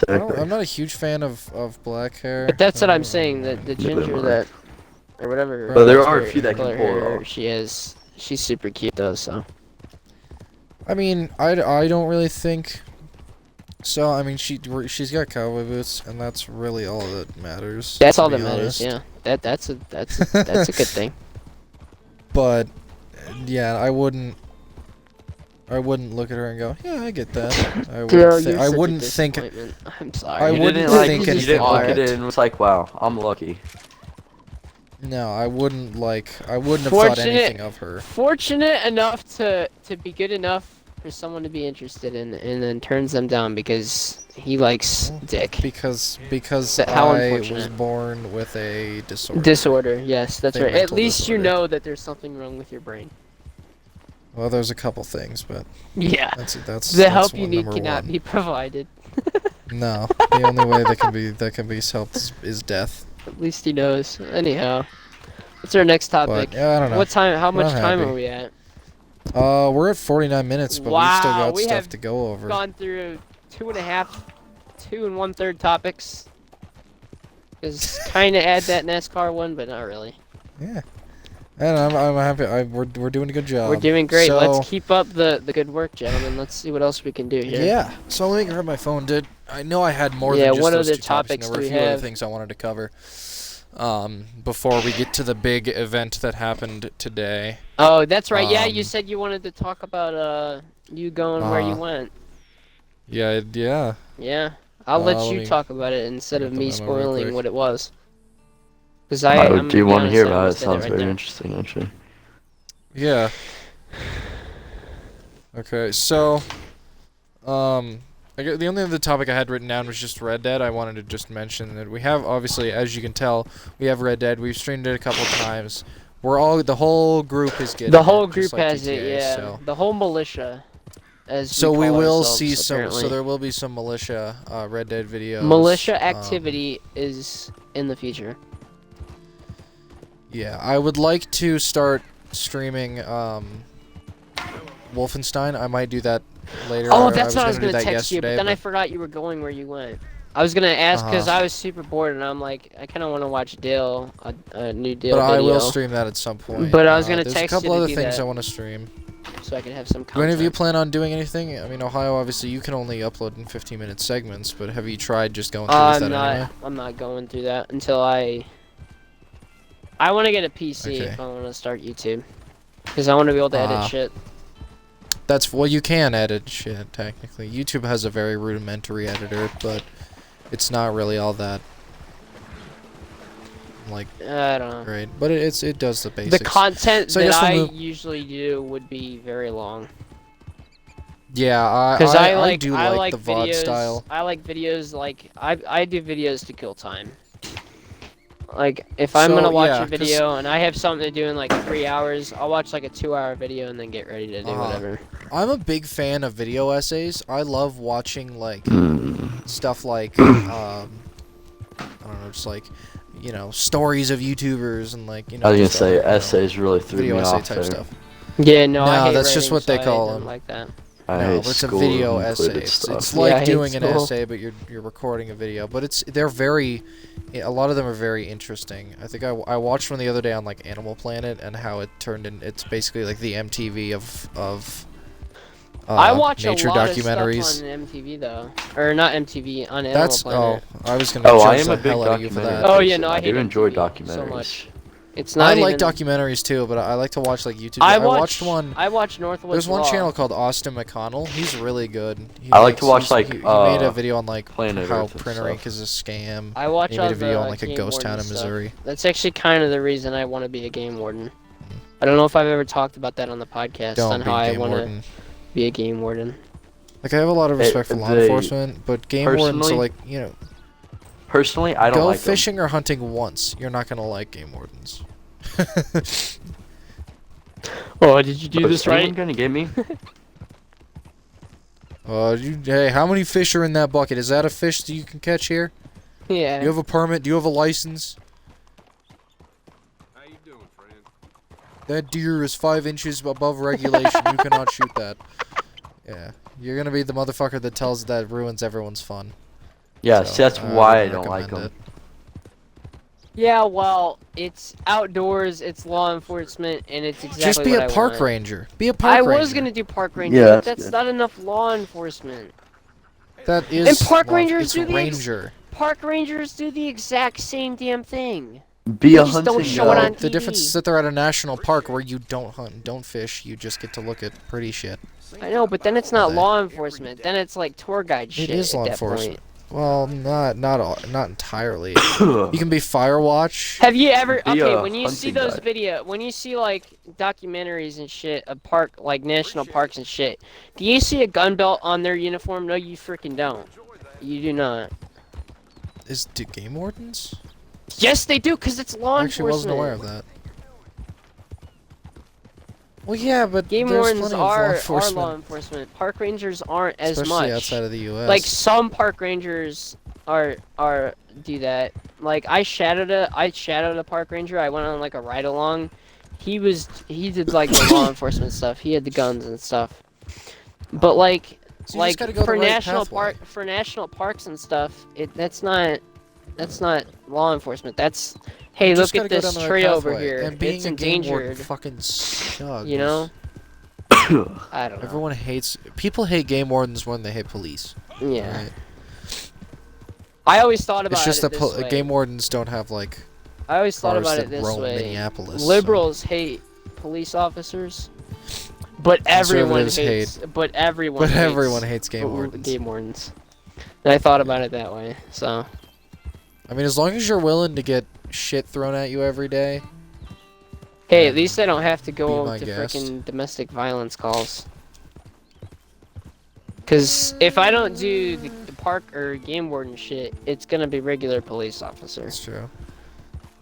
I'm not a huge fan of black hair. But that's what I I'm don't saying. know. The Neither ginger am I. that or whatever. But there are a her- few that can color pull it hair off. She is. She's super cute though. So. I mean, I don't really think. So I mean, she's got cowboy boots, and that's really all that matters. That's to all be that matters. honest. Yeah. That's a good thing. But yeah, I wouldn't look at her and go, yeah, I get that. I wouldn't think. I'm sorry. I You wouldn't didn't like think you anything didn't look of at it. it and was like, wow, I'm lucky. No, I wouldn't have thought anything of her. Fortunate enough to be good enough for someone to be interested in, and then turns them down because he likes dick. Because How I was unfortunate. born with a disorder. Disorder, yes, that's A right. At mental least you disorder. know that there's something wrong with your brain. Well, there's a couple things, but Yeah. that's The help you one, need number cannot one. be provided. No, the only way that can be helped is death. At least he knows. Anyhow, what's our next topic? But yeah, I don't know. What time? How We're much not time happy. are we at? We're at 49 minutes, but we've still Wow, got we stuff have to go over. Gone through 2 1/3 topics. Because kind of add that NASCAR one, but not really. Yeah, and I'm happy. We're doing a good job. We're doing great. So, Let's keep up the good work, gentlemen. Let's see what else we can do here. Yeah. So let me grab my phone, dude. I know I had more Yeah, than just what those other two topics. topics And there were do a we few other have? things I wanted to cover. Before we get to the big event that happened today. Oh, that's right. Yeah, you Um, said you wanted to talk about you going where you went. Yeah. Yeah, I'll let let you me talk about it instead get of the me memo real spoiling quick. what it was. Because Do you want to hear about it? Sounds very interesting, actually. Yeah. Okay, so, the only other topic I had written down was just Red Dead. I wanted to just mention that we have, obviously, as you can tell, we have Red Dead. We've streamed it a couple times. The whole group is getting The whole it, just group like has it, GTA, yeah. so. The whole militia, as So we we call will ourselves, see some. apparently. So there will be some militia Red Dead videos. Militia activity is in the future. Yeah, I would like to start streaming Wolfenstein. I might do that later. Oh, that's what I was gonna gonna do that text you, but then I forgot you were going where you went. I was gonna ask because I was super bored, and I'm like, I kind of want to watch Dale, a new Dale But video. I will stream that at some point. But I was gonna there's text a couple you to other do things that. I want to stream. So I can have some content. Do any of you plan on doing anything? I mean, Ohio, obviously, you can only upload in 15-minute segments, but have you tried just going through with that anyway? I'm not going through that until I want to get a PC Okay. if I want to start YouTube, because I want to be able to edit shit. Well, you can edit shit, technically. YouTube has a very rudimentary editor, but it's not really all that, like, I don't know. great. But it does the basics. The content So I that guess I we'll move- usually do would be very long. Yeah, Because I do I like like the VOD videos, style. I like videos like I do videos to kill time. Like if I'm gonna watch a video and I have something to do in like 3 hours, I'll watch like a 2-hour video and then get ready to do whatever. I'm a big fan of video essays. I love watching like stuff like I don't know, just like, you know, stories of YouTubers and like, you know. I was gonna just, say you know, essays really threw video me essay off type there. stuff. Yeah, no, I No, hate that's just writing, what they so call I don't them. like that. I No, hate but it's a school video essay. included It's stuff. like Yeah, I hate doing an school. essay, but you're recording a video. But they're very, a lot of them are very interesting. I think I watched one the other day on like Animal Planet and how it turned in. It's basically like the MTV of I watch nature a lot documentaries. of stuff on MTV though, or not MTV, on Animal That's Planet. I was gonna Oh, I judge am a the big hell out of you for documentary that. Oh, person. yeah, no, I do hate enjoy MTV documentaries. so much. It's not I like even- documentaries too, but I like to watch like YouTube. I watched one. I watched Northwest There's one Law. channel called Austin McConnell. He's really good. I like to watch, like, he made a video on like Planet how Earth and printer stuff. ink is a scam. I watch He all made a video the on like a game ghost town warden in stuff. Missouri. That's actually kind of the reason I want to be a game warden. I don't know if I've ever talked about that on the podcast on Don't be how I game want to warden. be a game warden. Like I have a lot of respect for law they- enforcement, but game wardens are personally, like, you know, Personally, I don't go like them. fishing or hunting once. You're not gonna like game wardens. Oh, did you do But this is anyone right? gonna get me? Hey, how many fish are in that bucket? Is that a fish that you can catch here? Yeah. Do you have a permit? Do you have a license? How you doing, friend? That deer is 5 inches above regulation. You cannot shoot that. Yeah, you're gonna be the motherfucker that ruins everyone's fun. Yeah, So, see, that's I why I wouldn't don't like recommend them. Yeah, well, it's outdoors, it's law enforcement, and it's exactly Just be what a I park want. ranger. Be a park I ranger. was gonna do park ranger, Yeah, but that's that's good. not enough law enforcement. That is. And park law- rangers it's do the ranger. Park rangers do the exact same damn thing. Be a just don't hunting show it guy. on The difference TV. is that they're at a national park where you don't hunt and don't fish. You just get to look at pretty shit. I know, but then it's not Okay. law enforcement. Then it's like tour guide shit. It is at law that enforcement. point. Well, not entirely. You can be Firewatch. Have you ever? Be Okay, a when you see hunting those guide. when you see like documentaries and shit of park, like national parks and shit, do you see a gun belt on their uniform? No, you freaking don't. You do not. Do game wardens? Yes, they do, cause it's law I actually wasn't enforcement. aware of that. Well, yeah, but Game there's wardens plenty of law are enforcement, law enforcement. Park rangers aren't as especially much. outside of the U.S. Like some park rangers are do that. Like I shadowed a park ranger. I went on like a ride along. He did like the law enforcement stuff. He had the guns and stuff. But like So you just gotta go for the right national pathway. national parks and stuff, that's not law enforcement. That's hey, You just look at gotta go this down the right tree over pathway. here. And being It's a game warden endangered. fucking sucks. You know? I don't know. Everyone people hate game wardens when they hate police. Yeah. Right? I always thought about It's just it that this way. game wardens don't have like I always thought cars about that it this roam way. Minneapolis. so- Liberals hate police officers, but everyone Conservatives hates. But everyone. But hates everyone hates game wardens. Game wardens. And I thought about it that way. So. I mean, as long as you're willing to get shit thrown at you every day. Hey, at least I don't have to Be go my to guest. freaking domestic violence calls. Cause if I don't do the park or game warden shit, it's gonna be regular police officer. That's true.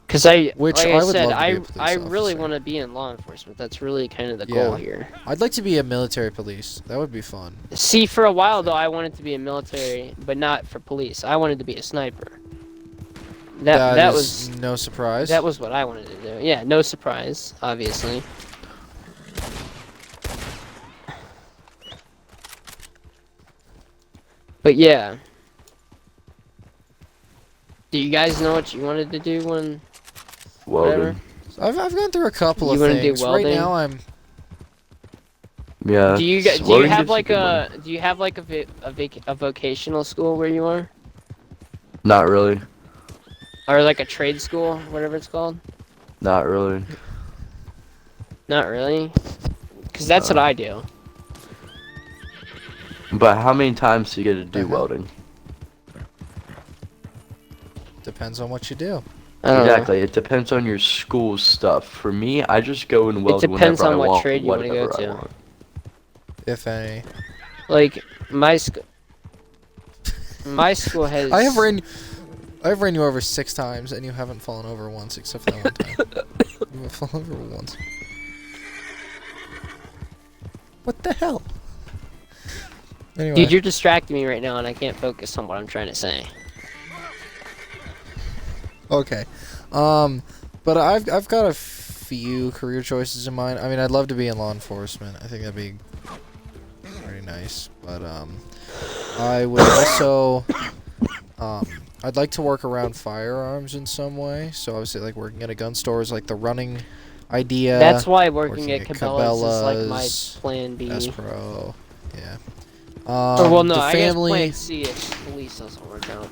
Cause like I I would said, love to be a police I really officer. want to be in law enforcement. That's really kind of the goal here. I'd like to be a military police. That would be fun. See, for a while though, I wanted to be a military, but not for police. I wanted to be a sniper. That was no surprise. That was what I wanted to do. Yeah, no surprise, obviously. But yeah. Do you guys know what you wanted to do when whatever? Welding. I've gone through a couple You of wanna do things. Right welding? now I'm Yeah. Do you have like a vocational school where you are, Not really. or like a trade school, whatever it's called? Not really. Not really, because that's what I do. But how many times do you get to do Uh-huh. welding? depends on what you do. I don't know. Exactly. It depends on your school stuff. For me, I just go and weld depends whenever on I what want, trade you wanna go whatever I to. want. If any. Like my school has. I've ran you over 6 times and you haven't fallen over once except for that one time. You haven't fallen over once. What the hell? Anyway. Dude, you're distracting me right now, and I can't focus on what I'm trying to say. Okay. But I've got a few career choices in mind. I mean, I'd love to be in law enforcement. I think that'd be pretty nice. But I would also I'd like to work around firearms in some way. So obviously, like working at a gun store is like the running idea. That's why working working at at Cabela's is like my Cabela's, plan B. S Pro. Yeah. Or well, no, the I family, guess plan C if police doesn't work out.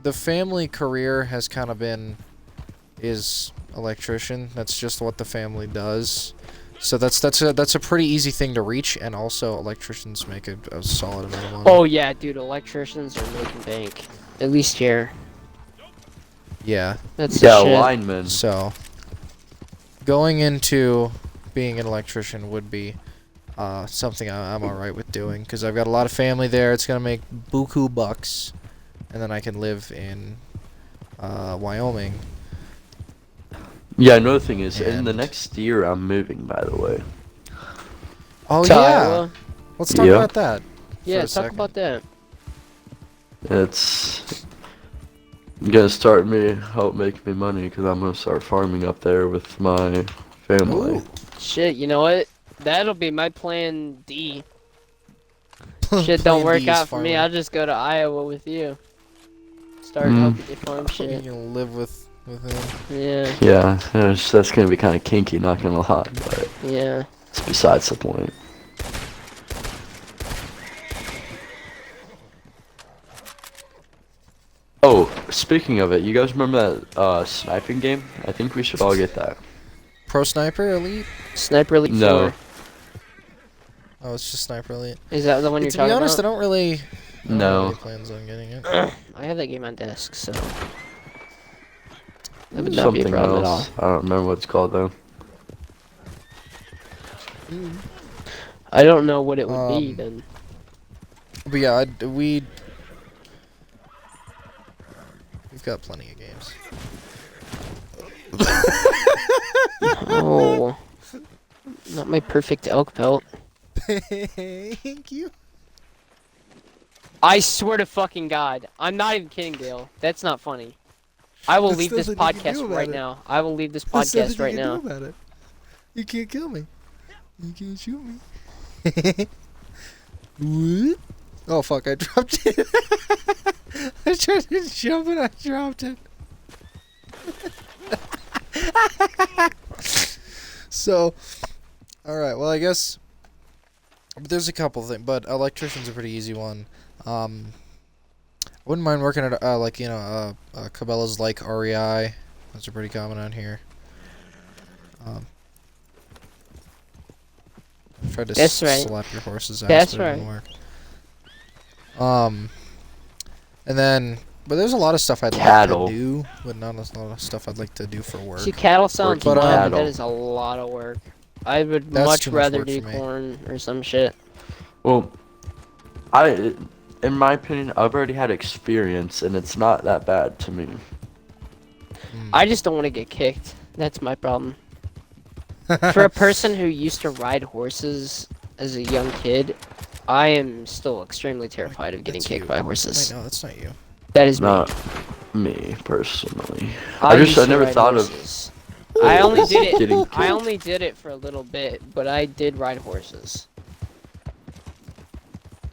the family career has kind of been is electrician. That's just what the family does. So that's a pretty easy thing to reach, and also electricians make a solid amount of money. Oh yeah, dude, electricians are making bank. At least here. Yeah. That's the Yeah, shit. lineman. So going into being an electrician would be something I'm alright with doing, because I've got a lot of family there. It's gonna make buku bucks, and then I can live in Wyoming. Yeah, another thing is, in the And- next year, I'm moving, by the way. Oh To yeah. Iowa. Let's talk Yeah. about that. Yeah, for a talk second. about that. It's gonna start help make me money, because I'm gonna start farming up there with my family. Ooh. Shit, you know what? That'll be my plan D. Shit Plan don't work D is out for me. farming. I'll just go to Iowa with you. Start Mm. helping you farm You shit. can live with him. Yeah, Yeah, that's gonna be kind of kinky, not gonna lie, but yeah. it's besides the point. Oh, speaking of it, you guys remember that sniping game? I think we should all get that. Pro Sniper Elite? Sniper Elite No. 4. Oh, it's just Sniper Elite. Is that the one you're To talking be honest, about? I don't really No. have any plans on getting it. I have that game on desk, so that would not be a Something problem at all. else. I don't remember what it's called though. I don't know what it would be then. But yeah, we've got plenty of games. Oh, not my perfect elk belt. Thank you. I swear to fucking God, I'm not even kidding, Dale. That's not funny. I will There's leave this nothing you can do podcast about right it. now. I will leave this There's nothing podcast right you can now. do about it. You can't kill me. You can't shoot me. What? Oh fuck! I dropped it. I tried to jump and I dropped it. So, all right. Well, I guess there's a couple things, but electrician's a pretty easy one. I wouldn't mind working at like Cabela's like REI. Those are pretty common on here. Tried to That's right. slap your horse's ass. That's but it didn't right. work. And then, but there's a lot of stuff I'd Cattle. like to do, but not a lot of stuff I'd like to do for work. See, cattle sounds Working fun, but cattle. that is a lot of work. I would That's much too much rather work do for me. corn or some shit. Well, In my opinion, I've already had experience, and it's not that bad to me. I just don't want to get kicked. That's my problem. For a person who used to ride horses as a young kid, I am still extremely terrified of getting That's kicked you. by horses. Wait, no, that's not you. That is me. Not me personally. I I used to never ride thought horses. I only did it. Getting I kicked. only did it for a little bit, but I did ride horses.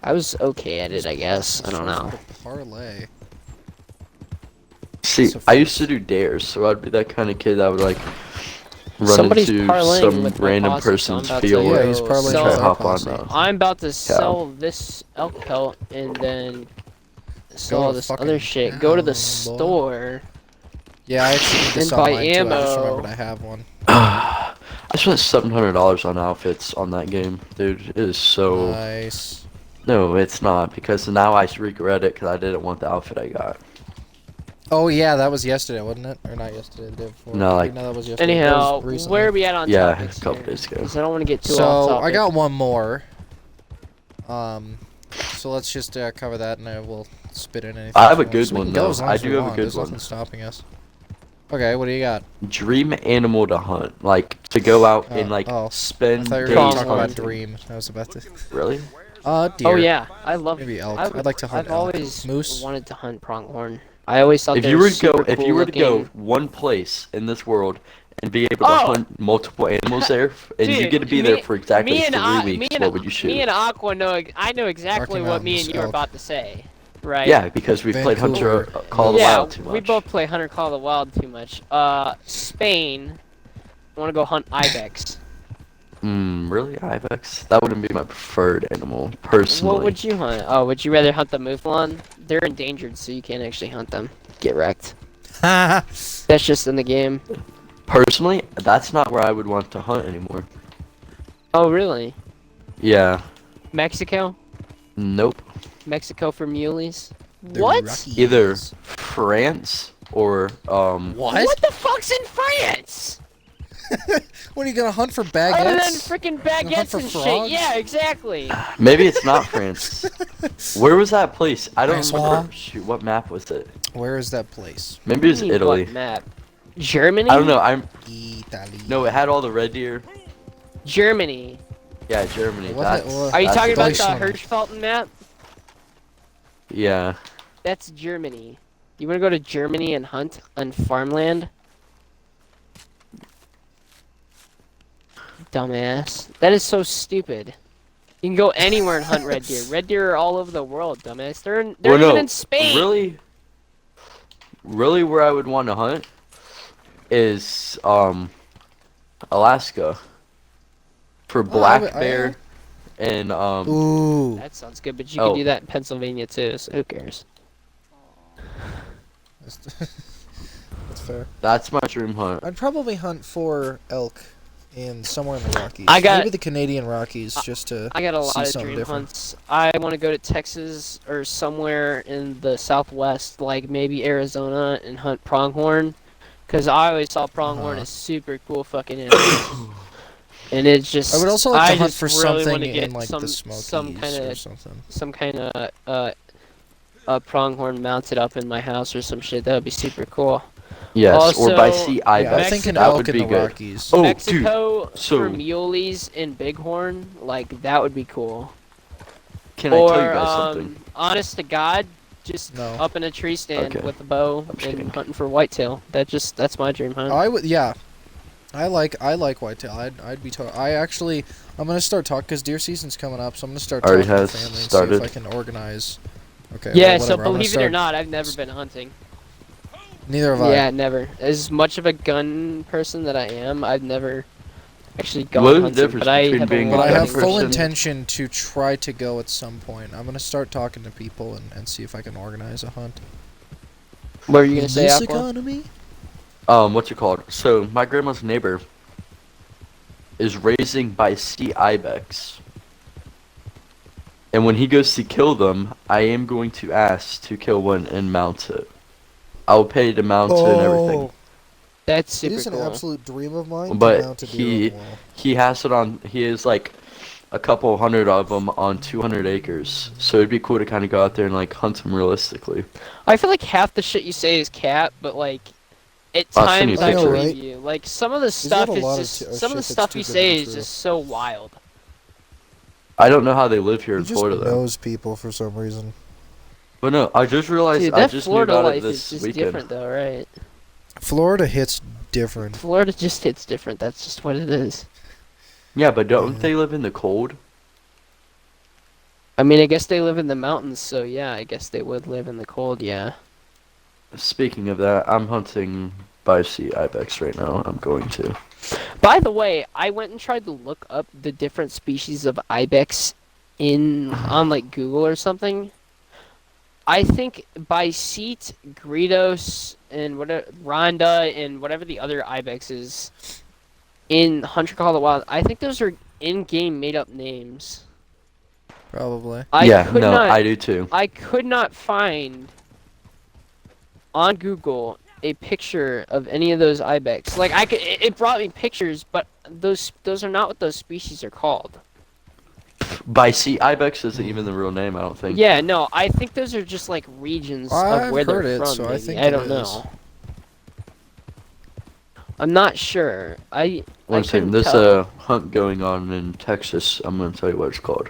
I was okay at it, I guess. I don't know. Parlay. See, So I used to fast. do dares, so I'd be that kind of kid that would like run Somebody's into parlaying some with my random posse, so I'm person's about to field Yeah, and he's parlaying sell- try with to our hop on. posse. I'm about to sell this elk pelt and then sell Go all to this fucking other shit. Go to the town, boy. store. Yeah, I actually need this And on buy mine too. I just ammo. remembered I have one. I spent $700 on outfits on that game, dude. It is so. Nice. No, it's not, because now I regret it because I didn't want the outfit I got. Oh yeah, that was yesterday, wasn't it? Or not yesterday, the day before. No, like- that was yesterday. That Anyhow, was recently. where are we at on Yeah, topics a couple here? days ago. 'Cause I don't want to get too off So topic. I got one more. So let's just cover that, and I will spit in anything. I have a else. good We can one, go though. as long I as we do have a want. good There's one. nothing stopping us. Okay, what do you got? Dream animal to hunt, like to go out and like I spend thought you were days going to talk about hunting. dream. I was about to. Really? Deer. Oh yeah, I love. Maybe elk. I would- I'd like to hunt I've elk. always Moose. wanted to hunt pronghorn. I always thought If they you were were to go, super if cool you were to go looking. one place in this world and be able to Oh! hunt multiple animals there, and you Dude, get to be me- there for exactly me and 3 weeks, what would you shoot? Me and Aqua know. I know exactly Rocky what me and Mountains, you are elk. about to say, right? Yeah, because we played Hunter Vancouver. Call of the Yeah, Wild too much. we both play Hunter Call of the Wild too much. Spain. I want to go hunt ibex. Really, ibex? That wouldn't be my preferred animal, personally. What would you hunt? Oh, would you rather hunt the mouflon? They're endangered, so you can't actually hunt them. Get wrecked. That's just in the game. Personally, that's not where I would want to hunt anymore. Oh, really? Yeah. Mexico? Nope. Mexico for muleys? The What? Rockies. Either France or What? What the fuck's in France? What are you gonna hunt for Other than baguettes? freaking hunt baguettes for and shit. frogs? Yeah, exactly. maybe it's not France. Where was that place? I don't Francois? remember. Shoot, what map was it? Where is that place? Maybe it's What do you mean, Italy. what map? Germany? I don't know. I'm Italy. no. It had all the red deer. Germany. Yeah, Germany. What That's, the- what- Are you that's talking it. about the Deutschland. Hirschfelten map? Yeah. That's Germany. You want to go to Germany and hunt on farmland? Dumbass. That is so stupid. You can go anywhere and hunt red deer. Red deer are all over the world, dumbass. They're Well, even no, in Spain. really, where I would want to hunt is Alaska for black bear and Ooh. That sounds good, but you Oh. can do that in Pennsylvania too, so who cares? That's fair. that's my dream hunt. I'd probably hunt for elk in somewhere in the Rockies. Maybe the Canadian Rockies, just to. I got a see lot of something dream different. hunts. I want to go to Texas or somewhere in the Southwest, like maybe Arizona, and hunt pronghorn. Cause I always saw pronghorn as super cool fucking animals. And it's just. I would also like to hunt just for really wanna something get in like the Smokies some kind of a pronghorn mounted up in my house or some shit. That would be super cool. Yes, or by Also- sea Yeah, ibex. I think an that elk would in be the good. Rockies. Oh, Mexico dude, so- for muleys and bighorn, like that would be cool. Can I Or tell you guys something? honest to God, just No. up in a tree stand Okay. with a bow I'm just and kidding. hunting for whitetail. That's my dream hunt. I would, yeah. I like whitetail. I'd be. I'm gonna start talking because deer season's coming up, so I'm gonna start Already talking to has family and see started. if I can organize. Okay. yeah, well, so whatever, I'm gonna believe it or start- not, I've never been hunting. Neither have I. Yeah, never. As much of a gun person that I am, I've never actually gone What is the hunting. difference But I between have being a But a lot I gun of have person? full interest. intention to try to go at some point. I'm gonna start talking to people and see if I can organize a hunt. What were you gonna say, This Aqua? economy? What's it called? So my grandma's neighbor is raising by sea ibex. And when he goes to kill them, I am going to ask to kill one and mount it. I'll pay to mount it and everything. That's It super is an cool. absolute dream of mine But to mount a deer on the wall. he has it on. He is like a couple hundred of them on 200 acres. So it'd be cool to kind of go out there and like hunt them realistically. I feel like half the shit you say is cap, but like at I'll send you times I pictures. believe you. Like some of the stuff got a is lot of just shit some of the that's stuff too you good to say be is true. just so wild. I don't know how they live here He in just Florida though. knows people for some reason. But no, I just realized Dude, I that just knew Florida about it life this is just weekend. different though, right? Florida hits different. Florida just hits different. That's just what it is. Yeah, but don't Yeah. they live in the cold? I mean, I guess they live in the mountains, so yeah, I guess they would live in the cold, yeah. Speaking of that, I'm hunting by-sea ibex right now. I'm going to. By the way, I went and tried to look up the different species of ibex on like Google or something. I think Bicete, Gritos, and whatever Rhonda and whatever the other ibex is in Hunter Call of the Wild, I think those are in-game made-up names. Probably. Yeah, no, I do too. I could not find on Google a picture of any of those ibex. Like it brought me pictures, but those are not what those species are called. By-sea ibex isn't even the real name, I don't think. Yeah, no, I think those are just like regions of I've where they're heard it, from. so I maybe. think I it don't is. know. I'm not sure. One couldn't second, there's tell. a hunt going on in Texas. I'm gonna tell you what it's called.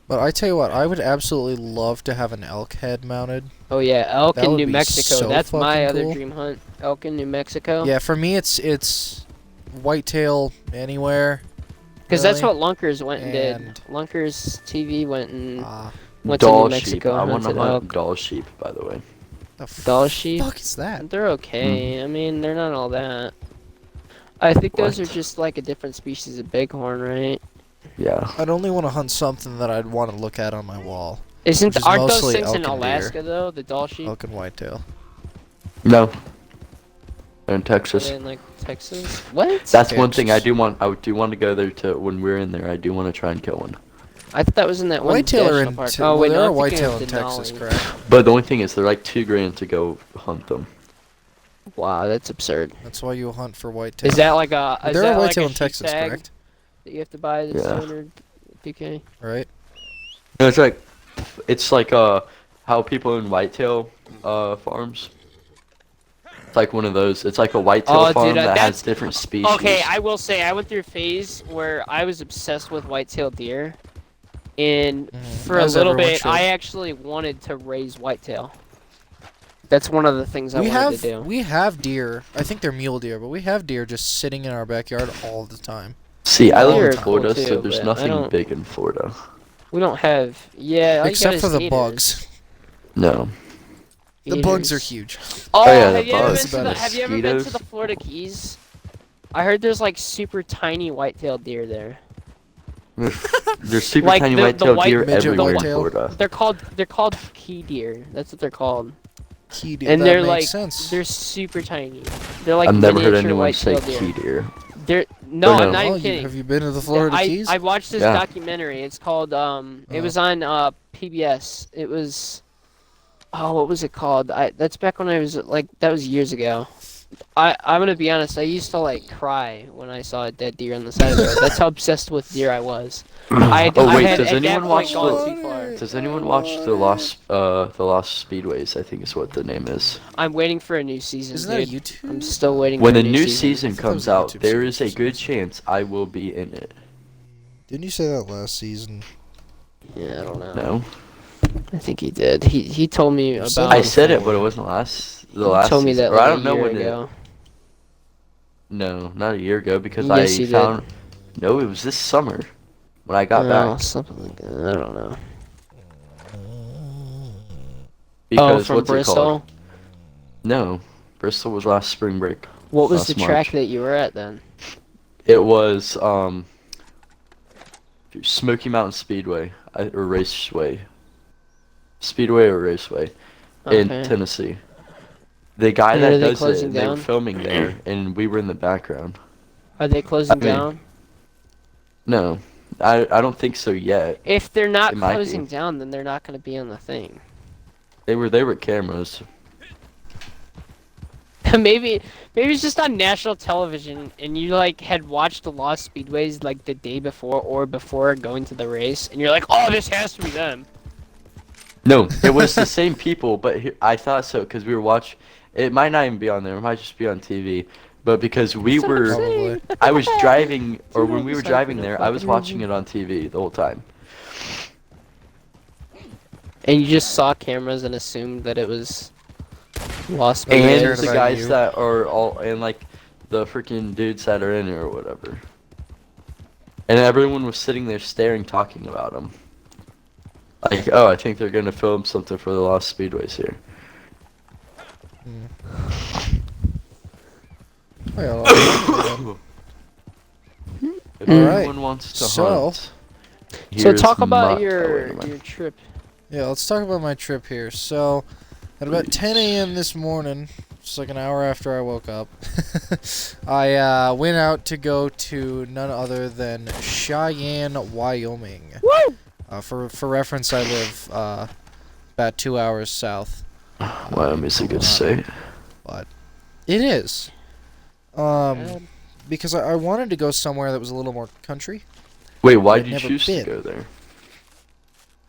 But I tell you what, I would absolutely love to have an elk head mounted. Oh yeah, elk That in would New be Mexico. so That's my fucking other cool. dream hunt. Elk in New Mexico. Yeah, for me it's whitetail anywhere. Because that's really. what Lunkers went and did. And- Lunkers TV went and Ah, went to Doll New sheep. Mexico I and want to hunted hunt elk. doll sheep, by the way. the Doll sheep? fuck is that? They're okay. I mean, they're not all that. I think those are What? just like a different species of bighorn, right? Yeah. I'd only want to hunt something that I'd want to look at on my wall. Aren't Which is those mostly things in elk and Alaska deer. though? The doll sheep? Elk and whitetail. No. In Are Texas. they in like Texas? What? That's one thing I Texas. do want. I do want to go there to when we're in there. I do want to try and kill one. I thought that was in that one Whitetail are national in. park. Te- Oh well, wait, there no, are I'm thinking whitetail of in Texas, Denali. correct? But the only thing is, they're like $2,000 to go hunt them. Wow, that's absurd. That's why you hunt for whitetail. Is that like a? Is there that are like whitetail a in Texas, sheep tag correct? that you have to buy that's Yeah. 250K? Right. No, it's like how people in whitetail farms. It's like one of those. It's like a whitetail Oh, dude, farm that that's- has different species. Okay, I will say I went through a phase where I was obsessed with whitetail deer, and for a As little everyone bit, should. I actually wanted to raise whitetail. That's one of the things I wanted to do. We have deer. I think they're mule deer, but we have deer just sitting in our backyard all the time. See, I live Deer in are cool Florida, too, so there's but I nothing don't- big in Florida. We don't have, yeah. all you Except got for is the gators. bugs. No. The bugs are Gators. huge. Oh, yeah, the have you ever bugs. been to the, About have you ever been to mosquitoes. the Florida Keys? I heard there's like super tiny white-tailed deer there. There's super Like tiny the white-tailed white- deer Midget everywhere in whitetail. Florida. They're called key deer. That's what they're called. Key deer. And that they're makes like sense. they're super tiny. They're like I've never heard miniature anyone say white-tailed deer. key deer. They're no, Oh, no. I'm not Oh, even you- kidding. have you been to the Florida Keys? I watched this Yeah. documentary. It's called it Oh. was on PBS. It was what was it called? That's back when I was like that was years ago. I'm gonna be honest. I used to like cry when I saw a dead deer on the side of the road. That's how obsessed with deer I was. Oh I wait, had does at that anyone point watch gone the? too far. Does anyone watch the Lost Speedways? I think is what the name is. I'm waiting for a new season, Isn't that a dude. YouTube? I'm still waiting When for the a new season. season I thought it was comes a out, YouTube there is series a for some good chance I will be in it. Didn't you say that last season? Yeah, I don't know. No, I think he did. He told me You said about. I said it, but it wasn't the He last. told me season. that Or like I a don't know year when ago. No, not a year ago because Yes, I you did. found. No, it was this summer when I got Oh, back. something like that. I don't know. Because from what's it Bristol. called? No, Bristol was last spring break. What was Last the March. track that you were at then? It was Smoky Mountain Speedway or Raceway. Speedway or Raceway in Okay. Tennessee. The guy And that are they does it, closing they were down? filming there, and we were in the background. Are they closing I mean, down? No, I don't think so yet. If they're not It might be. closing down, then they're not going to be on the thing. They were cameras. maybe it's just on national television, and you like had watched the Lost Speedways like the day before or before going to the race, and you're like, oh, this has to be them. No, it was the same people, but I thought so because we were watching. It might not even be on there. It might just be on TV. But because we That's what I'm were, saying. I was driving, or when Dude, we were it's like driving in a there, I was fucking watching movie. it on TV the whole time. And you just saw cameras and assumed that it was Lost Maybe they And cared Speedways. the about guys you. that are all, and like the freaking dudes that are in it or whatever. And everyone was sitting there staring, talking about them. Like, oh, I think they're gonna film something for the Lost Speedways here. Oh, yeah, If Alright, anyone wants to so- hunt, So here's talk about my- oh, wait, never mind. your trip. yeah, let's talk about my trip here. So, at about 10 a.m. this morning, just like an hour after I woke up, I went out to go to none other than Cheyenne, Wyoming. Woo! For reference, I live about 2 hours south. Wyoming's a good state. But it is. Because I wanted to go somewhere that was a little more country. Wait, why I've did you never choose been. to go there?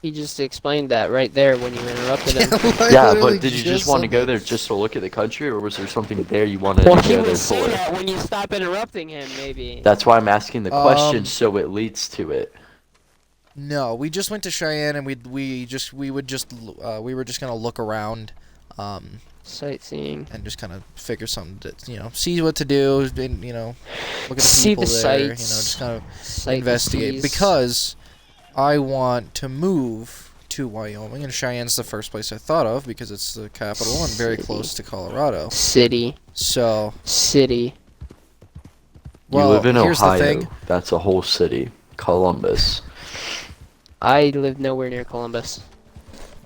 He just explained that right there when you interrupted him. I Yeah, literally but did you just want to said go that. there just to look at the country, or was there something there you wanted Well, to he go there would say for? that when you stop interrupting him, maybe. That's why I'm asking the question, Um, so it leads to it. No, we just went to Cheyenne and we were just gonna look around, Sightseeing. and just kind of figure something to see what to do, and look at the See people the there, sights. just kind of Sight investigate, sees. because I want to move to Wyoming, and Cheyenne's the first place I thought of because it's the capital and very City. close to Colorado. City. So, City. well, You live in here's Ohio. the thing. That's a whole city. Columbus. I live nowhere near Columbus.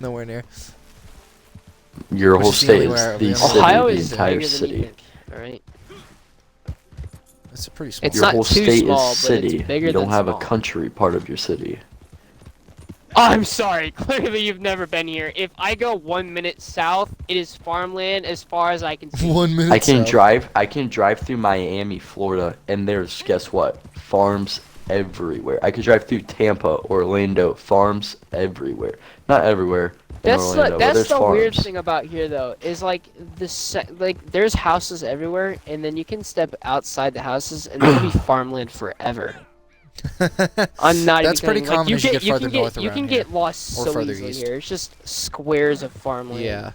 Nowhere near. Your Which whole is the state only is way the I've city, been. Ohio the is entire bigger than city. you think. All right. It's a pretty small. It's Your not whole too state small, is but it's city. bigger You don't than have small. a country part of your city. I'm sorry. Clearly, you've never been here. If I go 1 minute south, it is farmland as far as I can see. 1 minute. I can south. drive through Miami, Florida, and there's, guess what? Farms everywhere. I could drive through Tampa, Orlando, farms everywhere. Not everywhere in Orlando, but That's there's the farms. weird thing about here, though, is like there's houses everywhere, and then you can step outside the houses, and there'll be farmland forever. I'm not That's even pretty kidding. common Like, as you get you farther can get north you around can here. get lost Or so further easily east. here. It's just squares of farmland. Yeah.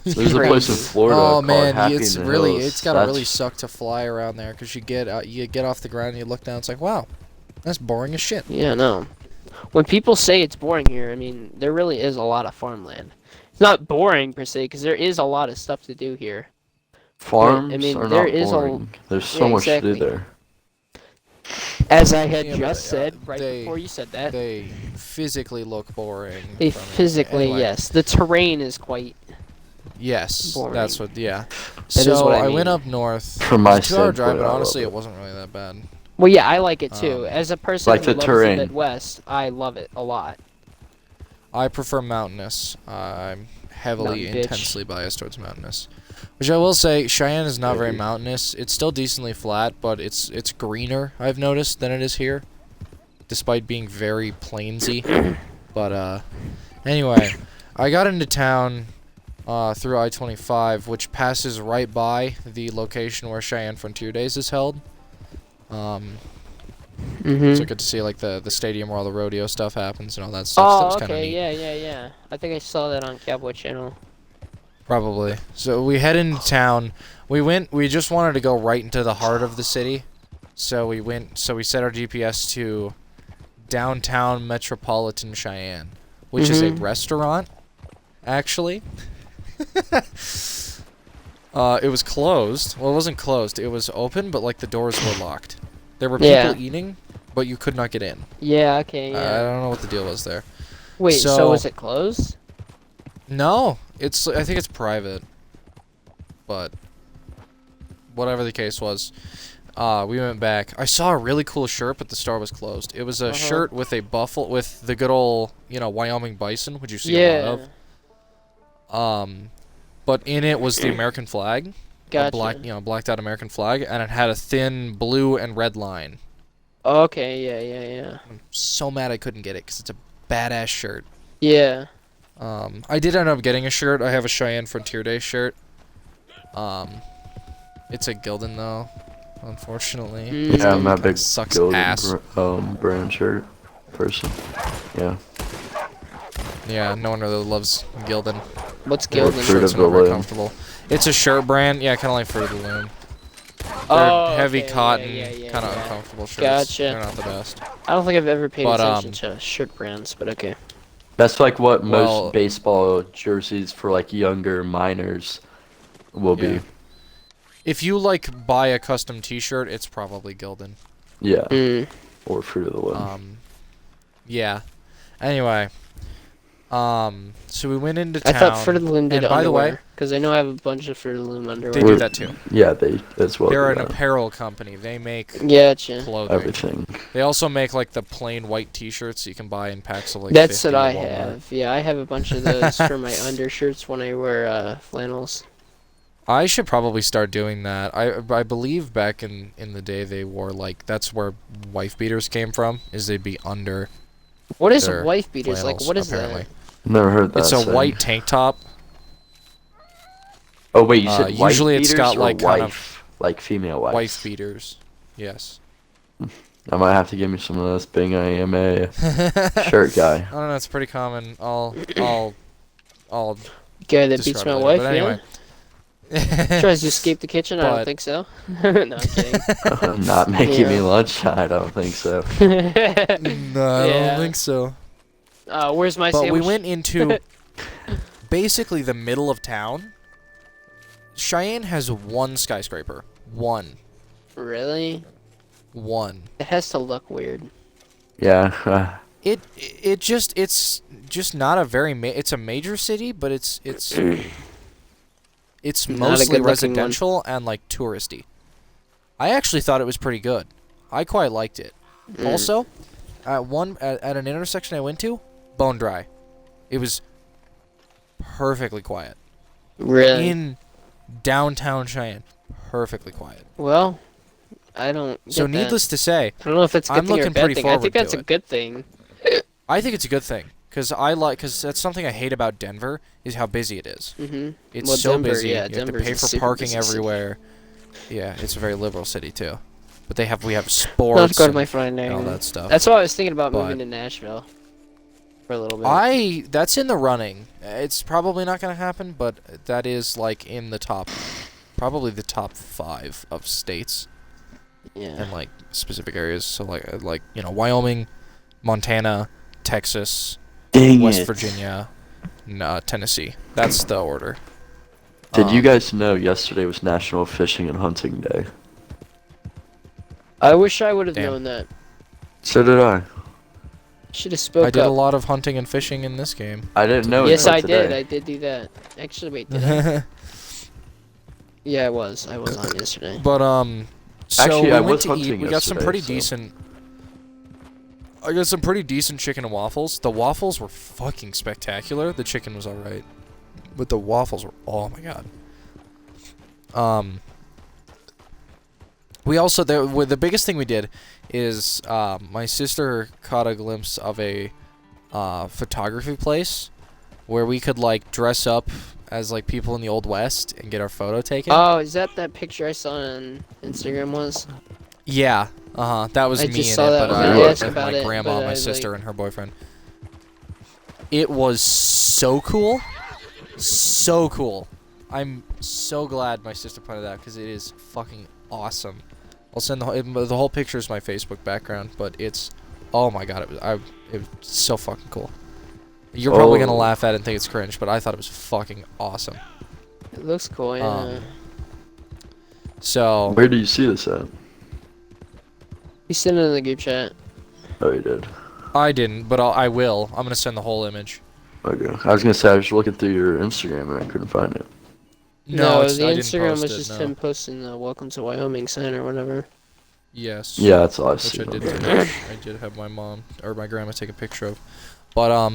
There's a place in Crazy. Florida Oh called man, Happy it's in the really Hills. it's gotta That's- really suck to fly around there because you get off the ground and you look down. It's like, wow, that's boring as shit. Yeah, no. When people say it's boring here, I mean there really is a lot of farmland. It's not boring per se because there is a lot of stuff to do here. Farms I mean, are there not is a- boring. There's so Yeah, much to exactly. do there. As I had Yeah, but, just said right they- before you said that. They physically look boring. They from it. physically, Anyway, yes. The terrain is quite. Yes, Boring. that's what. Yeah. is So what I I went mean. up north. From It my was a 2-hour drive, standpoint, but I love honestly, it. it wasn't really that bad. Well, yeah, I like it too. Um, As a person like who the loves terrain. the Midwest, I love it a lot. I prefer mountainous. I'm heavily, Mountain bitch. intensely biased towards mountainous. Which I will say, Cheyenne is not very Maybe. mountainous. It's still decently flat, but it's greener, I've noticed, than it is here. Despite being very plainsy. But, anyway, I got into town through I-25, which passes right by the location where Cheyenne Frontier Days is held. Mm-hmm. So I get to see, like, the stadium where all the rodeo stuff happens and all that stuff. So that Oh, was kinda okay, neat. yeah. I think I saw that on Cowboy Channel. Probably. So we head into town. We just wanted to go right into the heart of the city. So we set our GPS to downtown Metropolitan Cheyenne, which is a Mhm. restaurant, actually. It was closed. Well, it wasn't closed. It was open, but like the doors were locked. There were people Yeah. eating, but you could not get in. Yeah, okay, I yeah. don't know what the deal was there. Wait, so- so is it closed? No, I think it's private. But whatever the case was, we went back. I saw a really cool shirt, but the store was closed. It was a shirt with a buffalo with the good old, Wyoming bison, which you see a lot Yeah. of. But in it was the American flag, Gotcha. Blacked out American flag, and it had a thin blue and red line. Okay, yeah. I'm so mad I couldn't get it because it's a badass shirt. Yeah. I did end up getting a shirt. I have a Cheyenne Frontier Day shirt. It's a Gildan though, unfortunately. Yeah, I'm not a big sucks Gildan ass. brand shirt person. Yeah. Yeah, no one really loves Gildan. What's Or Gildan? Fruit Shirts of are the not very Loom. comfortable. It's a shirt brand. Yeah, kind of like Fruit of the Loom. Oh, They're heavy okay, cotton, yeah, kind of yeah. uncomfortable shirts. Gotcha. They're not the best. I don't think I've ever paid But, attention to shirt brands, but okay. That's like what Well- most baseball jerseys for like younger minors will Yeah. be. If you like buy a custom T-shirt, it's probably Gildan. Yeah. Mm. Or Fruit of the Loom. Yeah. Anyway, so we went into I town. thought Fruit of the Loom did and by the way, underwear, because I know I have a bunch of Fruit of the Loom underwear. they do that too. Yeah, they as well. They're do an that. apparel company. They make Gotcha. clothing. Everything. They also make like the plain white T-shirts you can buy in packs of like. That's 50 what I at Walmart. have. Yeah, I have a bunch of those for my undershirts when I wear flannels. I should probably start doing that. I believe back in the day they wore like that's where wife beaters came from. Is they'd be under. What is They're a wife beaters? Like, flannels, what is apparently. Never heard that. It's a saying. white tank top. Oh wait, you said wife usually it's beaters got, or like, kind of wife, like female wife. Wife beaters. Yes. I might have to give me some of this, being I am a shirt guy. I don't know. It's pretty common. I'll Guy that beats describe my it later, wife, but anyway. Tries to escape the kitchen? I don't But- think so. No, I'm kidding. Not making me Yeah. lunch. I don't think so. No, I Yeah. don't think so. Where's my But sandwich? we went into basically the middle of town. Cheyenne has one skyscraper. One. Really? One. It has to look weird. Yeah. It's just not a very it's a major city, but it's Not a mostly good-looking one. residential and like touristy. I actually thought it was pretty good. I quite liked it. Also, at an intersection I went to, bone dry. It was perfectly quiet. Really? In downtown Cheyenne, perfectly quiet. Well, I don't. So get that. needless to say, I don't know if it's a good I'm thing or a looking bad pretty thing. I forward think that's to a it. good thing. I think it's a good thing because that's something I hate about Denver is how busy it is. Mm-hmm. It's Well, so Denver, busy. yeah, you have to Denver's pay a for super parking busy city. everywhere. Yeah, it's a very liberal city too. But we have Not sports go to my and Friday all night. that stuff. That's why I was thinking about But- moving to Nashville for a little bit. That's in the running. It's probably not going to happen, but that is like in the probably the top 5 of states Yeah. and like specific areas. So like Wyoming, Montana, Texas, Dang West it. Virginia, Tennessee. That's the order. Did you guys know yesterday was National Fishing and Hunting Day? I wish I would have Damn. known that. So did I. Should have spoke I did up. a lot of hunting and fishing in this game. I didn't know Yes, until I today. did. I did do that. Actually, wait, did I? Yeah, I was. I was on yesterday. But so Actually, we I went was to hunting eat. We got some yesterday, pretty so- decent. I got some pretty decent chicken and waffles. The waffles were fucking spectacular. The chicken was alright, but the waffles were, oh my god. We also the biggest thing we did is my sister caught a glimpse of a photography place where we could like dress up as like people in the Old West and get our photo taken. Oh, is that picture I saw on Instagram was? Yeah, that was I me just in saw it, that but when I I was asked with about my it, grandma, but my I, sister, like- and her boyfriend. It was so cool, so cool. I'm so glad my sister pointed it out because it is fucking awesome. I'll send the whole picture is my Facebook background, but it's, oh my god, it was so fucking cool. You're probably gonna Oh. laugh at it and think it's cringe, but I thought it was fucking awesome. It looks cool. Yeah. So Where do you see this at? You sent it in the group chat. Oh, you did. I didn't, but I will. I'm gonna send the whole image. Okay. I was gonna say I was looking through your Instagram and I couldn't find it. No, it's, the I didn't Instagram post was it, just no. him posting the "Welcome to Wyoming" sign or whatever. Yes. Yeah, that's all I Which see. I did. Okay. I did have my mom or my grandma take a picture of. But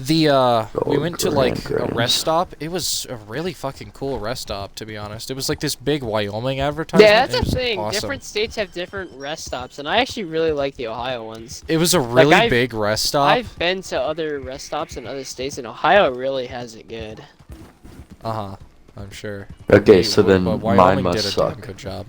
we Oh, went to like a grandgrands. rest stop. It was a really fucking cool rest stop, to be honest. It was like this big Wyoming advertisement. Yeah, that's It the was thing. awesome. Different states have different rest stops, and I actually really like the Ohio ones. It was a really I've- big rest stop. I've been to other rest stops in other states, and Ohio really has it good. I'm sure. Okay, so then but mine Wyoming must did a suck. damn good job.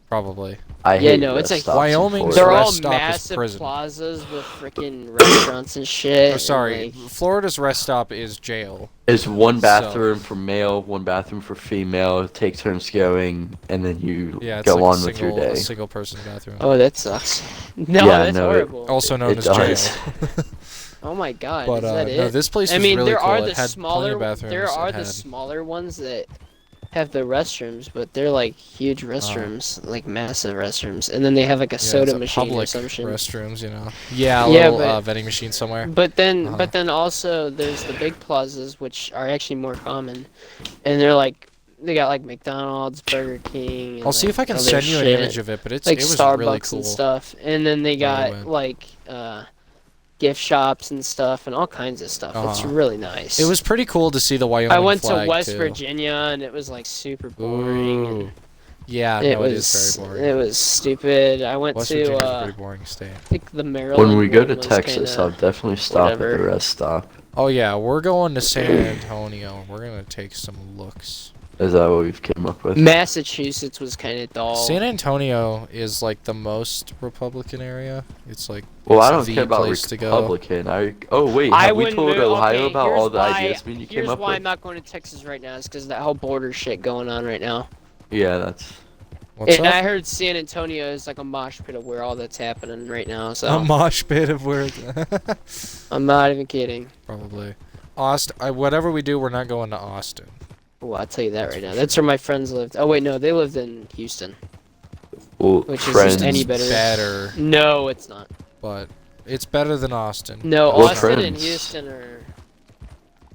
Probably. I Yeah, hate no, it's rest like stops in Wyoming's Florida. They're all rest stop is massive prison. plazas with freaking restaurants and shit. Or sorry, and, like, Florida's rest stop is jail. It's one So- bathroom for male, one bathroom for female. Take turns going, and then you Yeah, it's go like on a with your single, day. a single person bathroom. oh, that sucks. No, Yeah, that's no, horrible. Also known It as does. jail. Oh my god, But is that no, it? this place I was mean, really there cool. are It the had plenty smaller, of bathrooms. there are It the had- smaller ones that have the restrooms, but they're like huge restrooms, like massive restrooms, and then they have like a yeah, soda it's a machine or public some shit. restrooms, you know. Yeah, a Yeah, little but- vending machine somewhere. But then, Uh-huh. but then also there's the big plazas, which are actually more common, and they're like they got like McDonald's, Burger King. And, I'll see like, if I can other send you an shit, image of it, but it like was Starbucks really cool. and stuff, and then they By the got way. like gift shops and stuff, and all kinds of stuff. It's Uh-huh. really nice. It was pretty cool to see the Wyoming I went to flag, West too. Virginia, and it was like super boring. and Ooh. Yeah, It no, was it is very boring. it was stupid. I went West to Virginia's a pretty boring state. I think the Maryland. When we go one to was Texas, kinda- I'll definitely stop at whatever. the rest stop. Oh yeah, we're going to San Antonio. We're gonna take some looks. Is that what we've came up with? Massachusetts was kind of dull. San Antonio is like the most Republican area. It's like Well, I it's don't the care about place to go. Republican. Wait, I have we wouldn't told move- Ohio okay, about here's all the why- ideas me and you came Here's up why with? I'm not going to Texas right now is because of that whole border shit going on right now. Yeah, that's. What's And up? I heard San Antonio is like a mosh pit of where all that's happening right now. So A mosh pit of where. I'm not even kidding. Probably. Austin. Whatever we do, we're not going to Austin. Well, I'll tell you that right now. That's where my friends lived. Oh wait, no, they lived in Houston. Well, Which is friends. just any better. Better, No, it's not. but it's better than Austin. No, We're Austin and friends. Houston are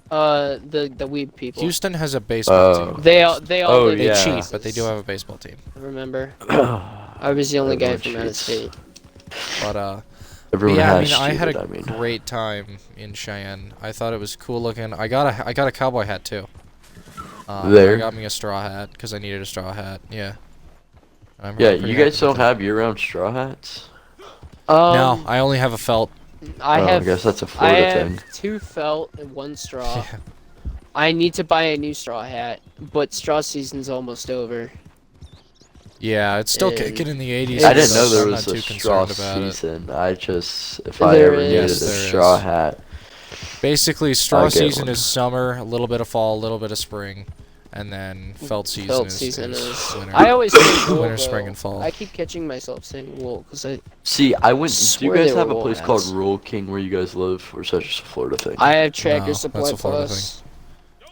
the weed people. Houston has a baseball Oh. team. They all Oh, live They in yeah. cheat, Texas. but they do have a baseball team. Remember, I was the only guy Everyone from out of cheats. state. But Everyone yeah, I has mean, I had cheated, a I mean. great time in Cheyenne. I thought it was cool looking. I got a cowboy hat too. I There. got me a straw hat because I needed a straw hat. Yeah. I'm Yeah, pretty you happy guys with don't that. have year-round straw hats? No, I only have a felt. I Oh, have. I guess that's a I Florida have thing. 2 felt and 1 straw. Yeah. I need to buy a new straw hat, but straw season's almost over. Yeah, it's still And kicking in the 80s. I didn't know so there I'm was not a too straw concerned about it. season. If I There ever is. needed Yes, a there straw is. hat. Basically, straw I'll get season one. is summer, a little bit of fall, a little bit of spring, and then felt season Felt is, season is is. winter. I always say wool, Winter, spring, though. and fall. I keep catching myself saying wool because See, I went. Do you Swear guys they have were a wool place called hats. Rural King where you guys live, or is that just a Florida thing? I have Tractor No, Supply that's a Florida Plus.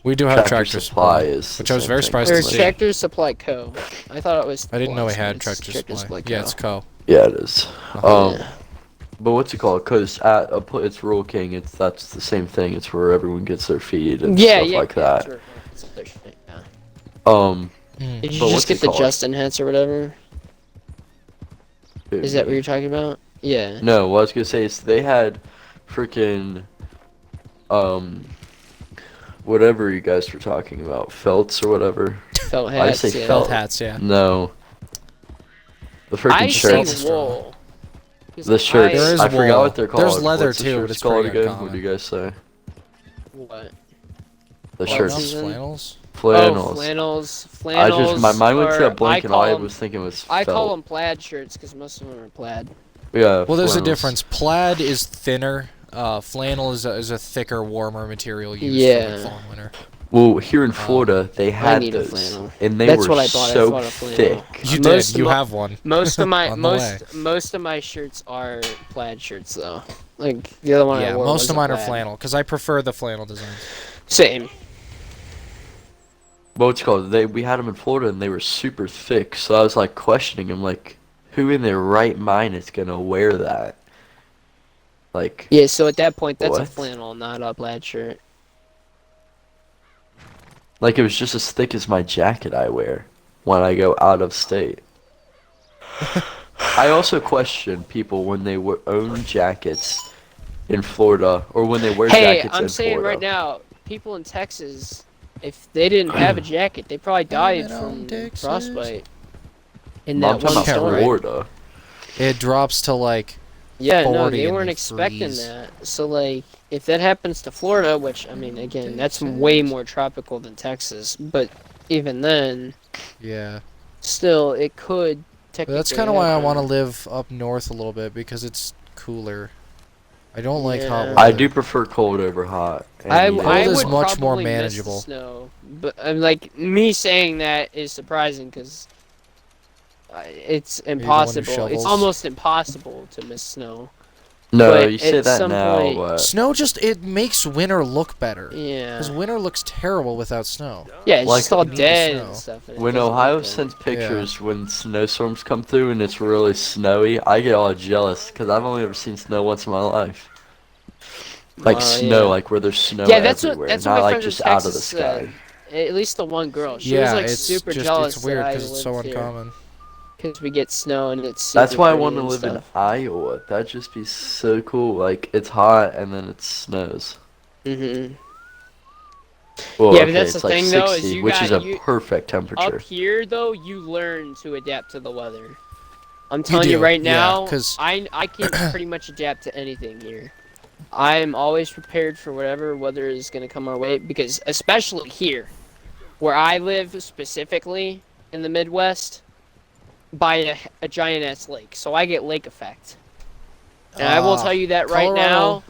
We do have Tractor Supply, is which the I was same very thing. surprised Or to see. Tractor Supply Co. I thought it was. I didn't know we Plus, had but it's Tractor Supply. Co. Yeah, it's Co. Yeah, it is. Uh-huh. Yeah. But what's it called? Because at it's Rural King, that's the same thing. It's where everyone gets their feed and Yeah, stuff yeah, like yeah, that. sure. It's other shit, yeah. Mm. Did you But just what's get it the called? Justin hats or whatever? Is that what you're talking about? Yeah. No, what I was gonna say is they had freaking whatever you guys were talking about, felts or whatever. Felt I hats. say yeah. Felt hats, yeah. No. The freaking I say shirts. wool. 'Cause The shirts. There is I forgot wool. what they're called. There's leather What's the too, but shirts it's called pretty again? uncommon. What do you guys say? What? The Flannels? shirts. Flannels? Flannels. Oh, flannels. I Flannels. just my mind went to are- that blank and all I call 'em- was thinking was I felt. call them plaid shirts because most of them are plaid. Yeah. Well, there's a flannels. difference. Plaid is thinner. Flannel is a thicker, warmer material used for Yeah. like fall and winter. Well, here in Florida, they had need a those, flannel. and they That's were what I bought. I so bought a flannel. thick. You Most did. of You my- have one. Most of my On the way. most of my shirts are plaid shirts though. Like the other one I Yeah, wore most was of a mine are plaid. flannel because I prefer the flannel design. Same. What's it called? We had them in Florida, and they were super thick. So I was like questioning them, like, who in their right mind is gonna wear that? Like, Yeah. So at that point, that's a What? flannel, not a plaid shirt. like it was just as thick as my jacket I wear when I go out of state. I also question people when they own jackets in Florida, or when they wear Hey, jackets I'm in saying Florida. right now, people in Texas, if they didn't have a jacket, they probably died Blaming on from Texas. frostbite. In No, I'm that talking one about storm. Florida. It drops to like Yeah, no, 40 they and weren't they expecting freeze. that. So, like, if that happens to Florida, which, I mean, again, that's way more tropical than Texas, but even then, Yeah. still, it could But technically that's kind of why I want to happen. live up north a little bit, because it's cooler. I don't like hot Yeah. weather. I do prefer cold over hot. I any day Cold I of the is would month. much more probably miss the manageable. snow, but like me saying that is surprising because it's the one who impossible. It's shovels? almost impossible to miss snow. No, but you say at that some now, point- but Snow it makes winter look better. Because Yeah, winter looks terrible without snow. yeah, it's Like, just all you need the dead snow. and stuff. And it when doesn't look Ohio good. sends pictures when snowstorms come through and it's really snowy, I get all jealous because I've only ever seen snow once in my life. Like snow, Yeah. like where there's snow Yeah, that's what everywhere, my not like friend from just out of the Texas sky. said. At least the one girl, she Yeah, was like it's super just jealous it's weird that I because it's so lived here uncommon. because we get snow and it's super That's why I pretty want to and live in stuff. Iowa. That'd just be so cool. Like it's hot and then it snows. Mhm. Well, Yeah, okay, but that's it's the like thing, though, is 60, you which is got- a you- perfect temperature. Up here, though, you learn to adapt to the weather. I'm telling you do, right yeah, now, 'cause- I can pretty much adapt to anything here. I'm always prepared for whatever weather is going to come our way, because especially here, where I live specifically in the Midwest, by a giant-ass lake, so I get lake effect. And I will tell you that right Colorado- now,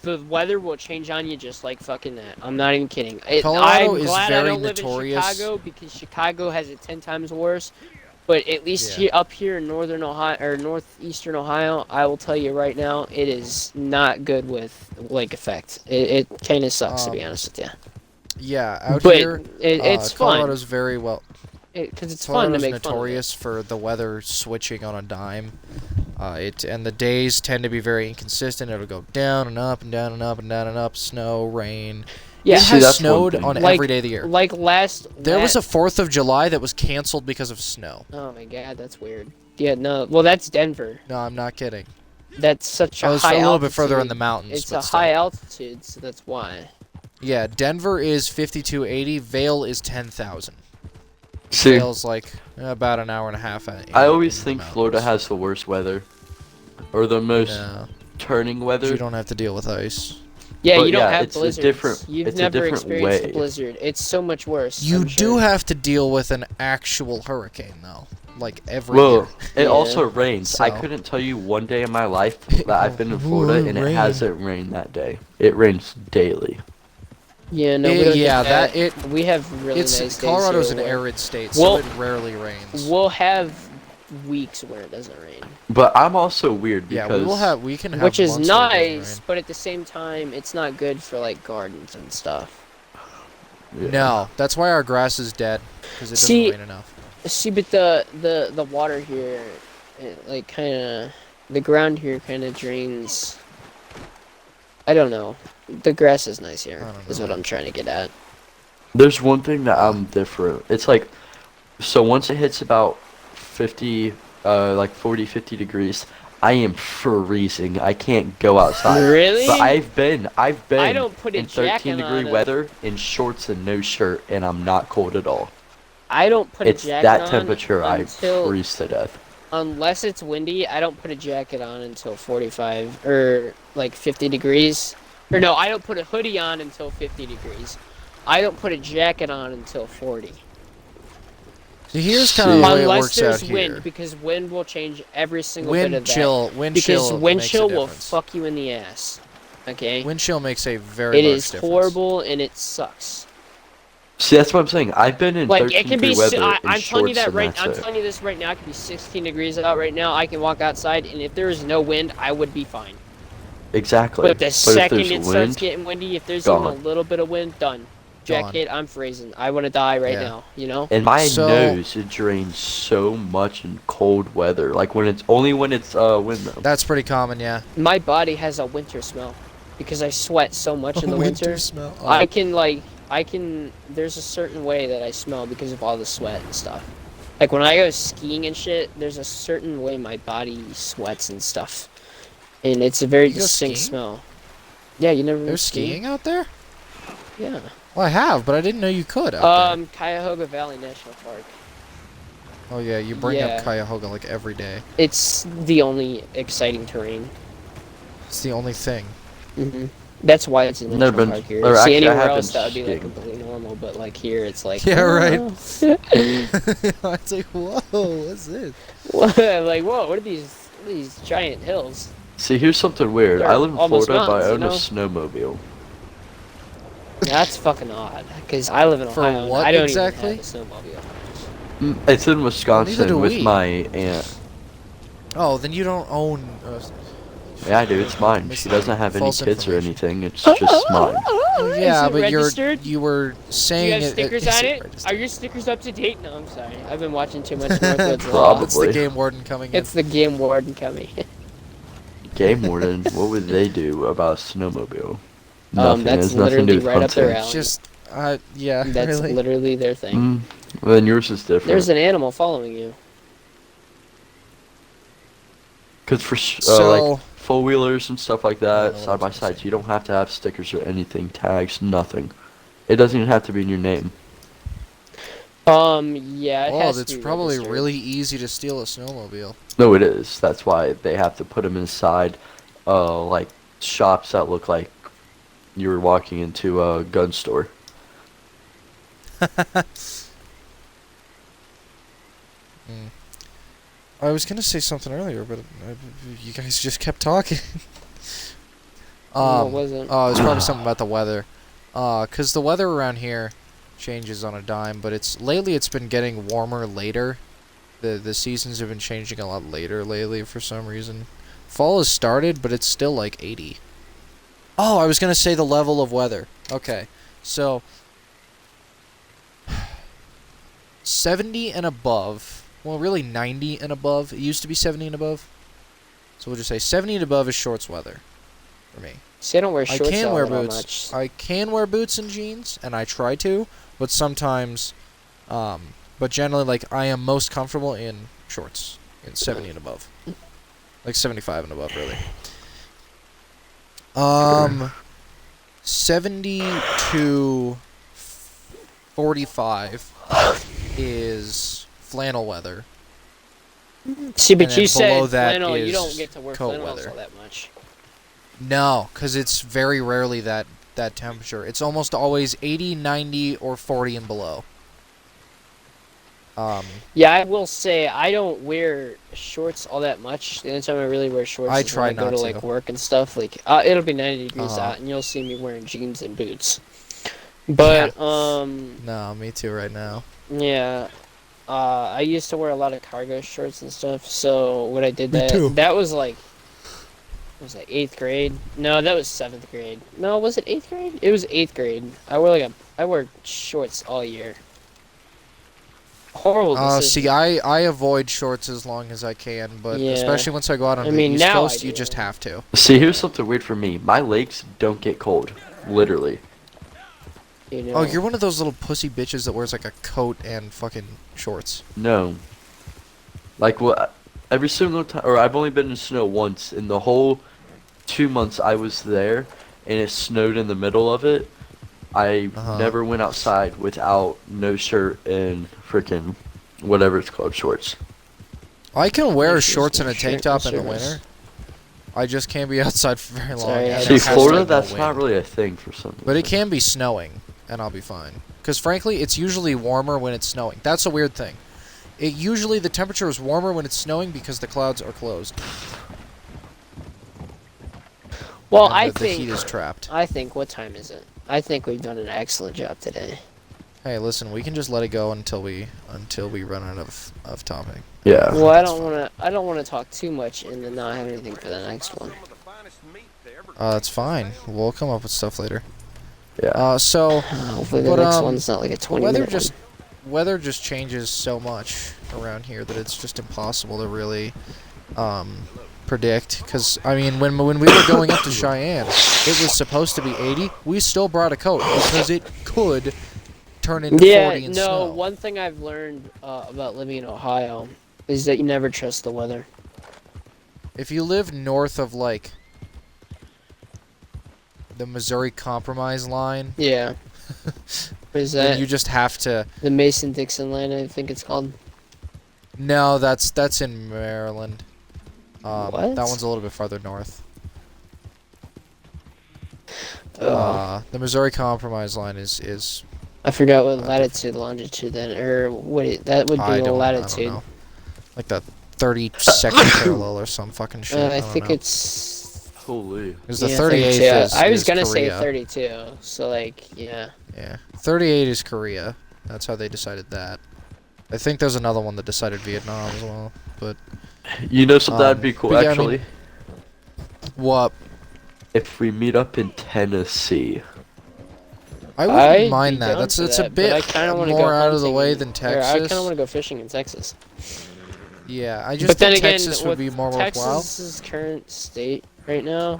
the weather will change on you just like fucking that. I'm not even kidding. Colorado I'm is glad I very don't live notorious- in Chicago because Chicago has it 10 times worse. But at least Yeah. up here in northern Ohio or northeastern Ohio, I will tell you right now, it is not good with lake effect. It kind of sucks to be honest with you. Yeah, out But here, it's fun Colorado's very well. because it's fun to Colorado's make fun of it. notorious for the weather switching on a dime. And the days tend to be very inconsistent. It'll go down and up and down and up and down and up. Snow, rain. Yeah, It See, has that's one snowed thing. on Like- every day of the year. like There was a 4th of July that was canceled because of snow. Oh my god, that's weird. Yeah, no, well that's Denver. No, I'm not kidding. That's such a I was high a little altitude. bit further in the mountains. It's but a still. high altitude, so that's why. Yeah, Denver is 5280. Vail is 10,000. See, Vail's like about an hour and a half. I always think Florida has the worst weather, or the most No, turning weather. you don't have to deal with ice. Yeah, But you don't yeah, have it's a blizzards. different- You've it's a never different experienced way. a blizzard. It's so much worse. You I'm do sure. have to deal with an actual hurricane, though. Like every Well, year. it Yeah. also rains. I So- couldn't tell you one day in my life that I've been in Florida and it Rain. hasn't rained that day. It rains daily. Yeah, no, we don't Yeah, get that- we have really It's nice days Colorado's here an where arid state, Well- so it rarely rains. We'll have weeks where it doesn't rain, But I'm also weird Yeah, because we can have which is months where it doesn't nice, rain. but at the same time, it's not good for like gardens and stuff. yeah. No, that's why our grass is dead, because it doesn't See- rain enough. See, but the water here, like kind of, the ground here kind of drains. I don't know. The grass is nice here, I don't is know. what I'm trying to get at. There's one thing that I'm different. It's like, so once it hits about 50, like 40, 50 degrees, I am freezing. I can't go outside. Really? But I've been I don't put a in jacket 13-degree on. weather in shorts and no shirt, and I'm not cold at all. I don't put It's a jacket that on temperature I until, freeze to death. unless it's windy. I don't put a jacket on until 45 or like 50 degrees. Or no, I don't put a hoodie on until 50 degrees. I don't put a jacket on until 40. So here's kind of the way it Unless works there's out wind, here. because wind will change every single bit Wind of that. chill, Because wind makes a chill will difference. fuck you in the ass. Okay? Wind chill makes a very It large is difference. horrible and it sucks. See, that's what I'm saying. I've been in Like it can 13-degree be. weather in I'm telling you shorts that and right. that's I'm it. telling you this right now. It could be 16 degrees out right now. I can walk outside, and if there is no wind, I would be fine. Exactly. But the if second there's it starts wind, getting windy, if there's even a gone. little bit of wind, done. Jacket, I'm freezing. I want to die right Yeah. now. You know. and my So- nose, it drains so much in cold weather. Like when it's wind though. That's pretty common, yeah. My body has a winter smell because I sweat so much in the winter. smell. I can. There's a certain way that I smell because of all the sweat and stuff. Like when I go skiing and shit, there's a certain way my body sweats and stuff, and it's a very You go distinct skiing? smell. Yeah, you never been There's skiing out there? Yeah. Well, I have, but I didn't know you could out there. Cuyahoga Valley National Park. Oh yeah, you bring yeah. up Cuyahoga like every day. It's the only exciting terrain. It's the only thing. That's why it's a Never national been- park here. or See, actually, I anywhere have else been that would be like skiing. completely normal, but like here it's like Yeah, right. oh. It's like, whoa, what's this? Like whoa, what are these giant hills? See, here's something weird. They're I live in almost Florida, but I own mountains, a snowmobile. That's fucking odd. Because I live in For Ohio. And what I don't exactly? even have a snowmobile. It's in neither Wisconsin do with we. my aunt. Oh, then you don't own. Yeah, I do. It's mine. She doesn't have any False kids or information. anything. It's just mine. Yeah, Is it but registered? you were Do saying you have it. stickers is on it it? registered? Are your stickers up to date? No, I'm sorry. I've been watching too much Northwoods Law. Probably. It's the game warden coming in. It's the game warden coming. Game warden. What would they do about a snowmobile? Nothing. That's It has nothing to do literally with right up their hunting. alley. It's just, yeah, That's really. literally their thing. Well, then yours is different. There's an animal following you. Because for So- like four wheelers and stuff like I don't that, know what I side was by gonna side, say. you don't have to have stickers or anything, tags, nothing. It doesn't even have to be in your name. Yeah, it Oh, has it's to be probably registered. really easy to steal a snowmobile. No, it is. That's why they have to put them inside, like shops that look like you were walking into a gun store. I was gonna say something earlier, but you guys just kept talking. What was it? Oh, it's probably something about the weather. 'Cause the weather around here changes on a dime, but lately it's been getting warmer later. The seasons have been changing a lot later lately for some reason. Fall has started, but it's still like 80. Oh, I was gonna say the level of weather. Okay, so 70 and above. Well, really 90 and above. It used to be 70 and above. So we'll just say 70 and above is shorts weather for me. See, I don't wear I shorts can all wear that boots. much. I can wear boots and jeans, and I try to, but sometimes, but generally, like, I am most comfortable in shorts, in 70 and above. Like 75 and above, really. 70 to 45 is flannel weather. See, but and you then below said that flannel. You is don't get to wear coat flannels weather. all that much. No, because it's very rarely that temperature. It's almost always 80, 90, or 40 and below. Yeah, I will say I don't wear shorts all that much. The only time I really wear shorts I is try when I go not to like to. work and stuff. Like it'll be 90 degrees Uh-huh. out, and you'll see me wearing jeans and boots. But No, me too right now. yeah. I used to wear a lot of cargo shorts and stuff. So what I did Me too. that was like, was that 8th grade? No, that was 7th grade. No, was it 8th grade? It was 8th grade. I wore shorts all year. Horrible decision. See, I avoid shorts as long as I can, but Yeah. especially once I go out on I the mean, East now I Coast, you do. just have to. See, here's something weird for me. My legs don't get cold. Literally. You know? Oh, you're one of those little pussy bitches that wears like a coat and fucking shorts. No. Like, what? Every single time, or I've only been in snow once. In the whole 2 months I was there, and it snowed in the middle of it, I never went outside without no shirt and frickin' whatever it's called, shorts. I can wear Issues shorts and a with tank shirt top and in the service. winter. I just can't be outside for very long. Sorry, and I See, it has to Florida, be that's no not wind. really a thing for some reason. But it can be snowing, and I'll be fine. Because frankly, it's usually warmer when it's snowing. That's a weird thing. Usually the temperature is warmer when it's snowing because the clouds are closed. Well, and the heat is trapped. I think, what time is it? I think we've done an excellent job today. Hey, listen, we can just let it go until we run out of topic. Yeah. Well, I that's don't wanna talk too much and then not have anything for the next one. That's fine. We'll come up with stuff later. Yeah. So Hopefully the But, next one's not like a 20 minute weather just changes so much around here that it's just impossible to really predict. Because I mean, when we were going up to Cheyenne, it was supposed to be 80. We still brought a coat because it could turn into 40 and no, snow. one thing I've learned about living in Ohio is that you never trust the weather. If you live north of like the Missouri Compromise line. Yeah. What is Then that? you just have to. The Mason-Dixon line, I think it's called. No, that's in Maryland. What? That one's a little bit farther north. Oh. The Missouri Compromise line is. I forgot what latitude, longitude then, or that would be I a don't latitude. know. Like the 32nd parallel or some fucking shit. I don't think know. it's. Holy. Because the yeah, 38th 32. is. I was is gonna say Korea. 32, so like, yeah. Yeah, 38 is Korea. That's how they decided that. I think there's another one that decided Vietnam as well. But You know something that'd be cool but yeah, I actually? mean- what? If we meet up in Tennessee. I wouldn't I'd be mind that. down That's for it's a that, but I bit kinda wanna more go out of the hunting way in- than or Texas. I kind of want to go fishing in Texas. Yeah, I just But then think again, Texas would with be more worthwhile. Texas's current state right now.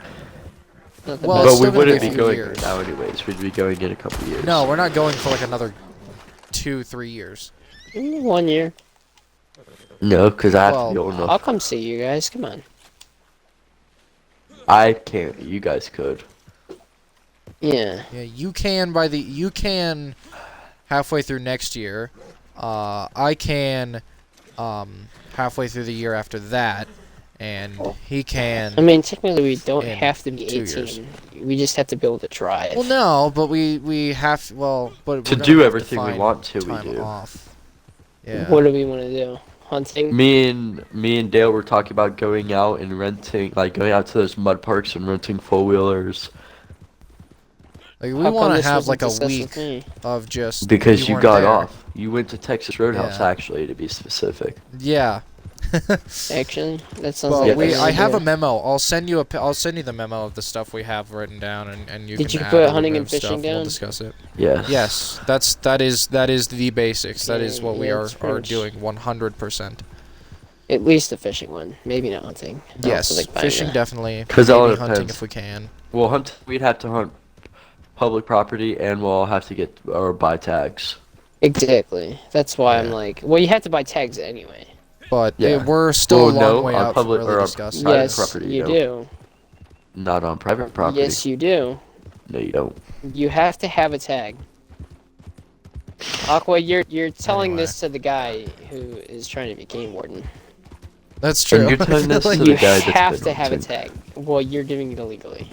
Not the Well, best. it's But we still gonna wouldn't be be a going few years. now anyways. We'd be going in a couple years. No, we're not going for like another 2-3 years. 1 year. No, because I have Well, to be old enough. I'll come see you guys. Come on. I can't. You guys could. Yeah. Yeah, you can halfway through next year. I can halfway through the year after that, and he can. I mean, technically, we don't In have to be 2 18. years. We just have to be able to drive. Well, no, but we have but To we're gonna do have everything we find want to, we time do. off. Yeah. What do we want to do? Hunting? Me and Dale were talking about going out and renting, like going out to those mud parks and renting 4-wheelers. Like we How come want to this have wasn't like a discussed week with me? of just Because you weren't got there. off. You went to Texas Roadhouse, Yeah. actually, to be specific. Yeah. Actually, that sounds Well, like a we- good I have a idea. memo. I'll send you the memo of the stuff we have written down, and you Did can you add put or hunting and remove stuff, fishing and We'll down? discuss it. Yes. Yes, that is the basics. That is what we Yeah, are it's pretty much- doing 100%. At least the fishing one. Maybe not hunting. I don't Yes, feel like buying fishing that. definitely. 'Cause it all Maybe hunting depends. if we can. Well, we'd have to hunt public property, and we'll all have to get or buy tags. Exactly. That's why I'm Yeah. like, well, you have to buy tags anyway. But Yeah. we're still Well, a long no, way on out public- to or really on discuss. private Yes, property, you no. do. Not on private property. Yes, you do. No, you don't. You have to have a tag. Aqua, you're telling Anyway. this to the guy who is trying to be game warden. That's true. And you're I telling feel this to like the You guy that's have been to have a hunting. tag. Well, you're doing it illegally.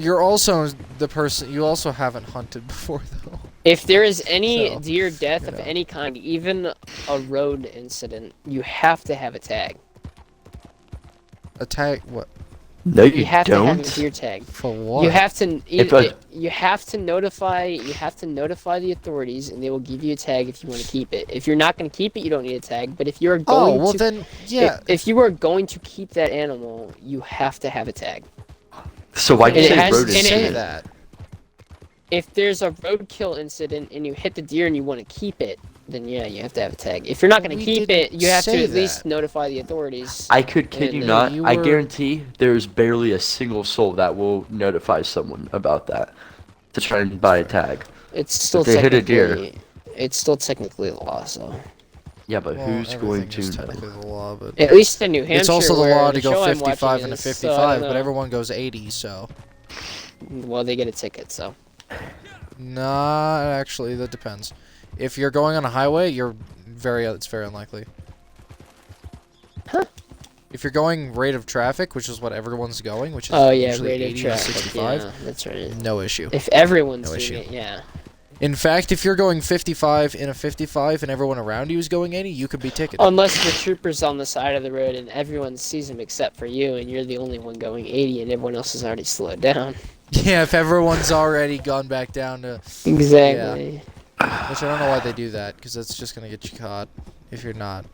you're also the person. You also haven't hunted before, though. If there is any So, deer death you of know. any kind, even a road incident, you have to have a tag. A tag? What? No, You you have to have a don't. deer tag. For what? You have to If a- you have to notify the authorities, and they will give you a tag if you want to keep it. If you're not going to keep it, you don't need a tag. But if you're Oh going well, to, then yeah. if you are going to keep that animal, you have to have a tag. So why'd you And it say has- road and it- say incident? that. If there's a roadkill incident and you hit the deer and you want to keep it, then yeah, you have to have a tag. If you're not going to We keep it, didn't you have to say at least that. notify the authorities. I could kid you And, not. you I were- guarantee there's barely a single soul that will notify someone about that to try and buy a tag. It's still they hit a deer. technically it's still technically a law, so Yeah, but Well, who's going everything is to know? technically the law, but at least in New Hampshire, it's also the where law to the go show I'm 55 watching and a is, so I 55, don't but know. everyone goes 80, so. Well, they get a ticket, so. Nah, actually, that depends. If you're going on a highway, it's very unlikely. Huh? If you're going rate of traffic, which is what everyone's going, which is Oh yeah, usually rate 80 of to traffic. 65, Yeah, that's right. no issue. If everyone's No doing issue. it, yeah. In fact, if you're going 55 in a 55 and everyone around you is going 80, you could be ticketed. Unless the trooper's on the side of the road and everyone sees him except for you, and you're the only one going 80, and everyone else has already slowed down. Yeah, if everyone's already gone back down to... Exactly. Which I don't know why they do that, because that's just going to get you caught if you're not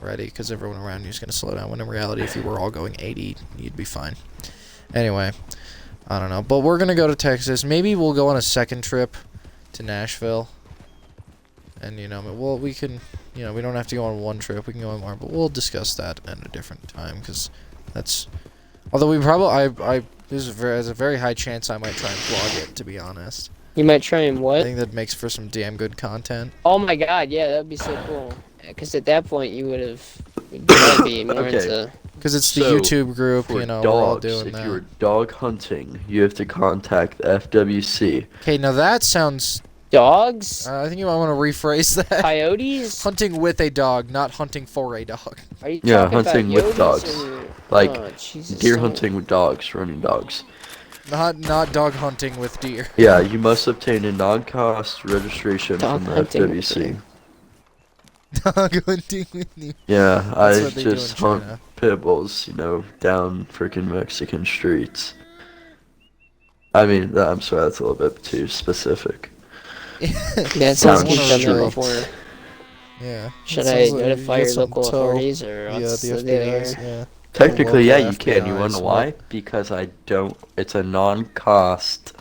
ready, because everyone around you is going to slow down, when in reality, if you were all going 80, you'd be fine. Anyway, I don't know. But we're going to go to Texas. Maybe we'll go on a second trip to Nashville. And, we can, we don't have to go on one trip. We can go on more, but we'll discuss that at a different time, because that's... Although we probably... there's a very high chance I might try and vlog it, to be honest. You might try and I what? think that makes for some damn good content. Oh my god, yeah, that'd be so cool. Because at that point, you would have... You'd probably be more Okay. into... Because it's the So, YouTube group, For you know, dogs, we're all doing if that. you're dog hunting, you have to contact the FWC. Okay, now that sounds... Dogs? I think you might want to rephrase that. Coyotes? Hunting with a dog, not hunting for a dog. Are you Yeah, talking about hunting with yotes dogs. or- Like, oh, Jesus, Deer don't- hunting with dogs, running dogs. Not dog hunting with deer. Yeah, you must obtain a non-cost registration Dog from the hunting with FWC. deer. Dog hunting with deer. Yeah, That's I what they do in just hunt China. pit bulls, down freaking Mexican streets. I mean, I'm sorry, that's a little bit too specific. Yeah, it sounds like Sounds you've done that true. before. Yeah. Should It I sounds like you notify get your something local to tell- authorities or Yeah, what's the the deal here? FBI's, yeah. Technically, yeah, you local can. You wanna FBI's, know why? Because I don't. It's a non-cost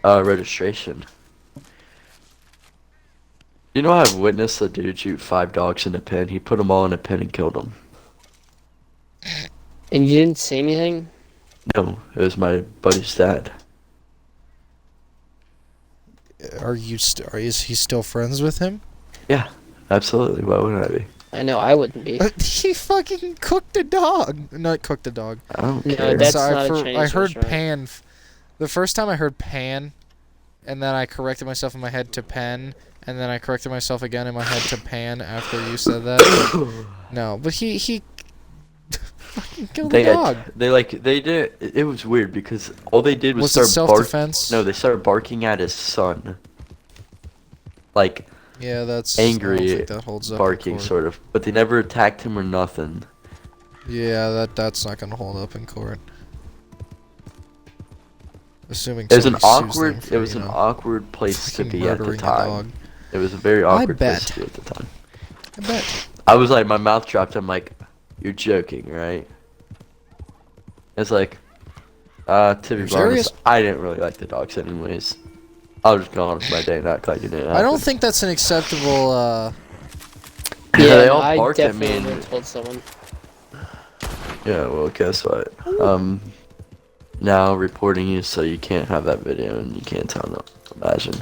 registration. You know, I've witnessed a dude shoot 5 dogs in a pen. He put them all in a pen and killed them. And you didn't say anything? No, it was my buddy's dad. Is he still friends with him? Yeah, absolutely. Why wouldn't I be? I know I wouldn't be. He fucking cooked a dog. Not cooked a dog. I don't No, care. that's So not a I Chinese heard restaurant. pan. The first time I heard pan, and then I corrected myself in my head to pen, and then I corrected myself again in my head to pan after you said that. No, but he fucking killed a dog. They did. It was weird because all they did was Was it start barking. self-defense? No, they started barking at his son. Like Yeah, that's I don't angry think that holds up in barking, court. sort of. But they never attacked him or nothing. Yeah, that's not gonna hold up in court. Assuming It was an somebody sues them awkward. for, It was you an know, awkward place to fucking be at the murdering a time. dog. It was a very awkward place bet. to be at the time. I bet. I was like, my mouth dropped. I'm like, you're joking, right? It's like, to be You're serious? honest, I didn't really like the dogs anyways. I was just going on with my day and act like it didn't happen. I don't think that's an acceptable. Yeah, Yeah, they no, all I barked at me. definitely would And, have told someone. yeah, well, guess what? Now reporting you, so you can't have that video and you can't tell no. Imagine.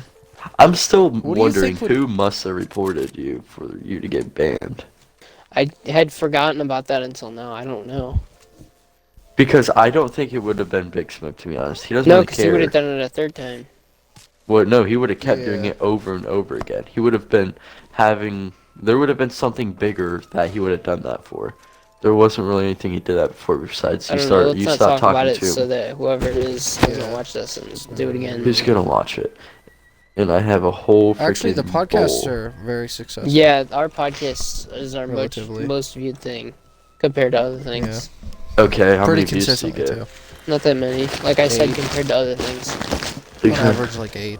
I'm still What do you wondering think would- who must have reported you for you to get banned. I had forgotten about that until now. I don't know. Because I don't think it would have been Big Smoke, to be honest. He doesn't No, really because he care. would have done it a third time. Well, no, he would have kept doing Yeah. it over and over again. He would have been having. There would have been something bigger that he would have done that for. There wasn't really anything he did that before besides I you don't know. start. Let's You not stopped talk about talking it to so him. that whoever it is doesn't Yeah. watch this and do it again. Who's gonna watch it? And I have a whole. Actually, the freaking podcasts bowl. are very successful. Yeah, our podcast is our Relatively. most viewed thing compared to other things. Okay, how Pretty many views do you consistently get? too. Not that many. Like I said, 8. compared to other things. On average, like 8.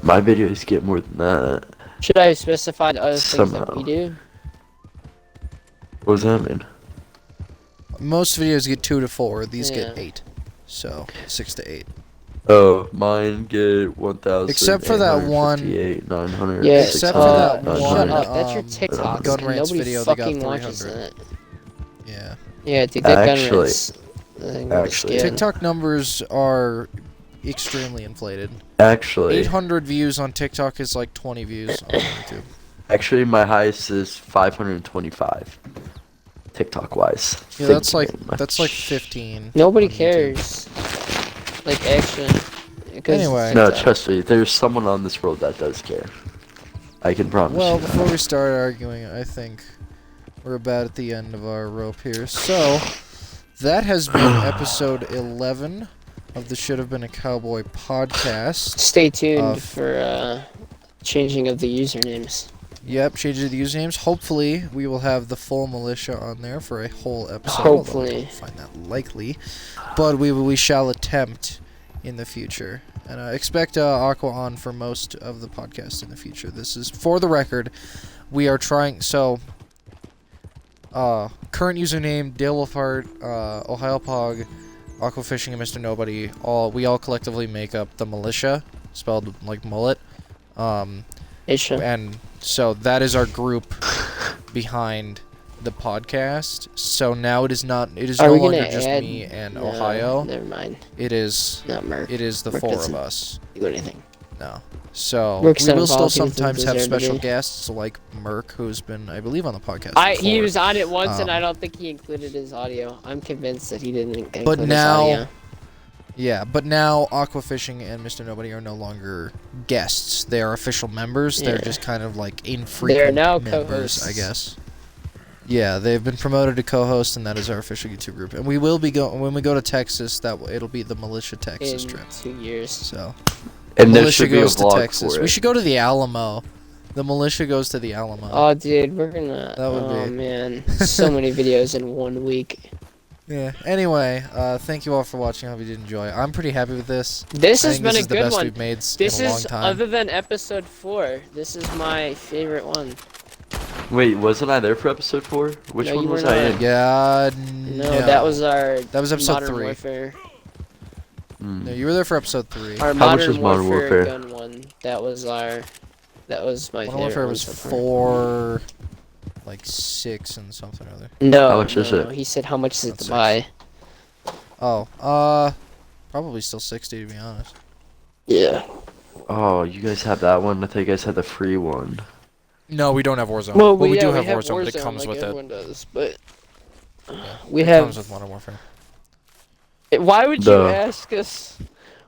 My videos get more than that. Should I specify the other things that we Somehow. do? What does that mean? Most videos get 2 to 4. These Yeah. get 8. So 6 to 8. Oh, mine get 1,000. Except for that one- 900. Yeah, Except for 600, that shut one, 900. up. That's your um, TikTok. Gun Rants Nobody video that got fucking watches 300. that. Yeah. Yeah, dude, that Actually- gun rants. thing actually- is good. TikTok numbers are extremely inflated. Actually, 800 views on TikTok is like 20 views on YouTube. actually, my highest is 525. TikTok wise. Yeah, that's like 15. Nobody on YouTube. cares. Like, actually. 'cause Anyway. No, TikTok. trust me. There's someone on this world that does care. I can promise Well, you that. before we start arguing, I think we're about at the end of our rope here. So, that has been episode 11 of the Should Have Been a Cowboy podcast. Stay tuned Uh, for changing of the usernames. Yep, changing the usernames. Hopefully, we will have the full militia on there for a whole episode. although I Hopefully. don't find that likely, but we shall attempt in the future, and expect Aqua on for most of the podcast in the future. This is for the record. We are trying. So, current username Dale Wolfhart, Ohio Pog, Aqua Fishing, and Mr. Nobody. We all collectively make up the militia, spelled like mullet. And so that is our group behind the podcast. So now it is no Are we longer gonna just add- me and No, Ohio. Never mind. It is Not Merc. the Merc 4 of doesn't us. do anything. No. So Merc's we not will still involved, he doesn't sometimes have deserve to special be. guests like Merc, who's been, I believe, on the podcast He before. was on it once, and I Um, don't think he included his audio. I'm convinced that he didn't include But his now, audio. yeah, but now Aqua Fishing and Mr. Nobody are no longer guests. They are official members. They're Yeah. just kind of like infrequent now members, co-hosts. I guess. Yeah, they've been promoted to co-host, and that is our official YouTube group. And we will be when we go to Texas. It'll be the Militia Texas In trip. 2 years. So And there Militia should be a goes to vlog Texas. for We it. should go to the Alamo. The Militia goes to the Alamo. Oh, dude, we're gonna. That would oh be- man, so many videos in 1 week. Yeah. Anyway, thank you all for watching. I hope you did enjoy. I'm pretty happy with this. This I has think been this a is the good best one. we've made This in a long is, time. other than episode 4, this is my favorite one. Wait, wasn't I there for episode 4? Which No, one you was were I not. in? Yeah. No, that was our. That was episode Modern 3. Warfare. Hmm. No, you were there for episode 3. Our How much Modern was Modern Warfare? gun one. That was our. That was my Modern favorite Warfare one was so far. 4, like 6 and something or other. No, How much is no, it? He said how much is it That's to 6. buy? Oh, probably still 60 to be honest. Yeah. Oh, you guys have that one? I thought you guys had the free one. No, we don't have Warzone. Well, we do yeah, have we have Warzone, but it comes like with it. everyone does, but Yeah, we it have. comes with Modern Warfare. Why would you Duh. ask us?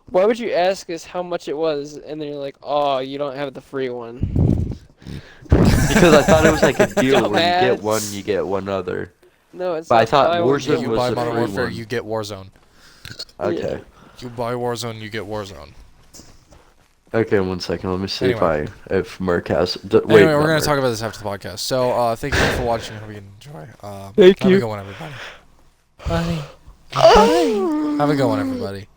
Why would you ask us how much it was, and then you're like, "Oh, you don't have the free one." Because I thought it was like a deal where you get Dumbass. one, you get one other. No, it's. But I not thought buy one, Warzone get You was buy the Modern free Warfare, one. you get Warzone. Okay. You buy Warzone, you get Warzone. Okay, 1 second. Let me see Anyway. if Merc has. Wait, Anyway, we're not gonna Merc. talk about this after the podcast. So, thank you all for watching. Hope you enjoy. Thank Have you. a good one, everybody. Bye. Bye. Have a good one, everybody.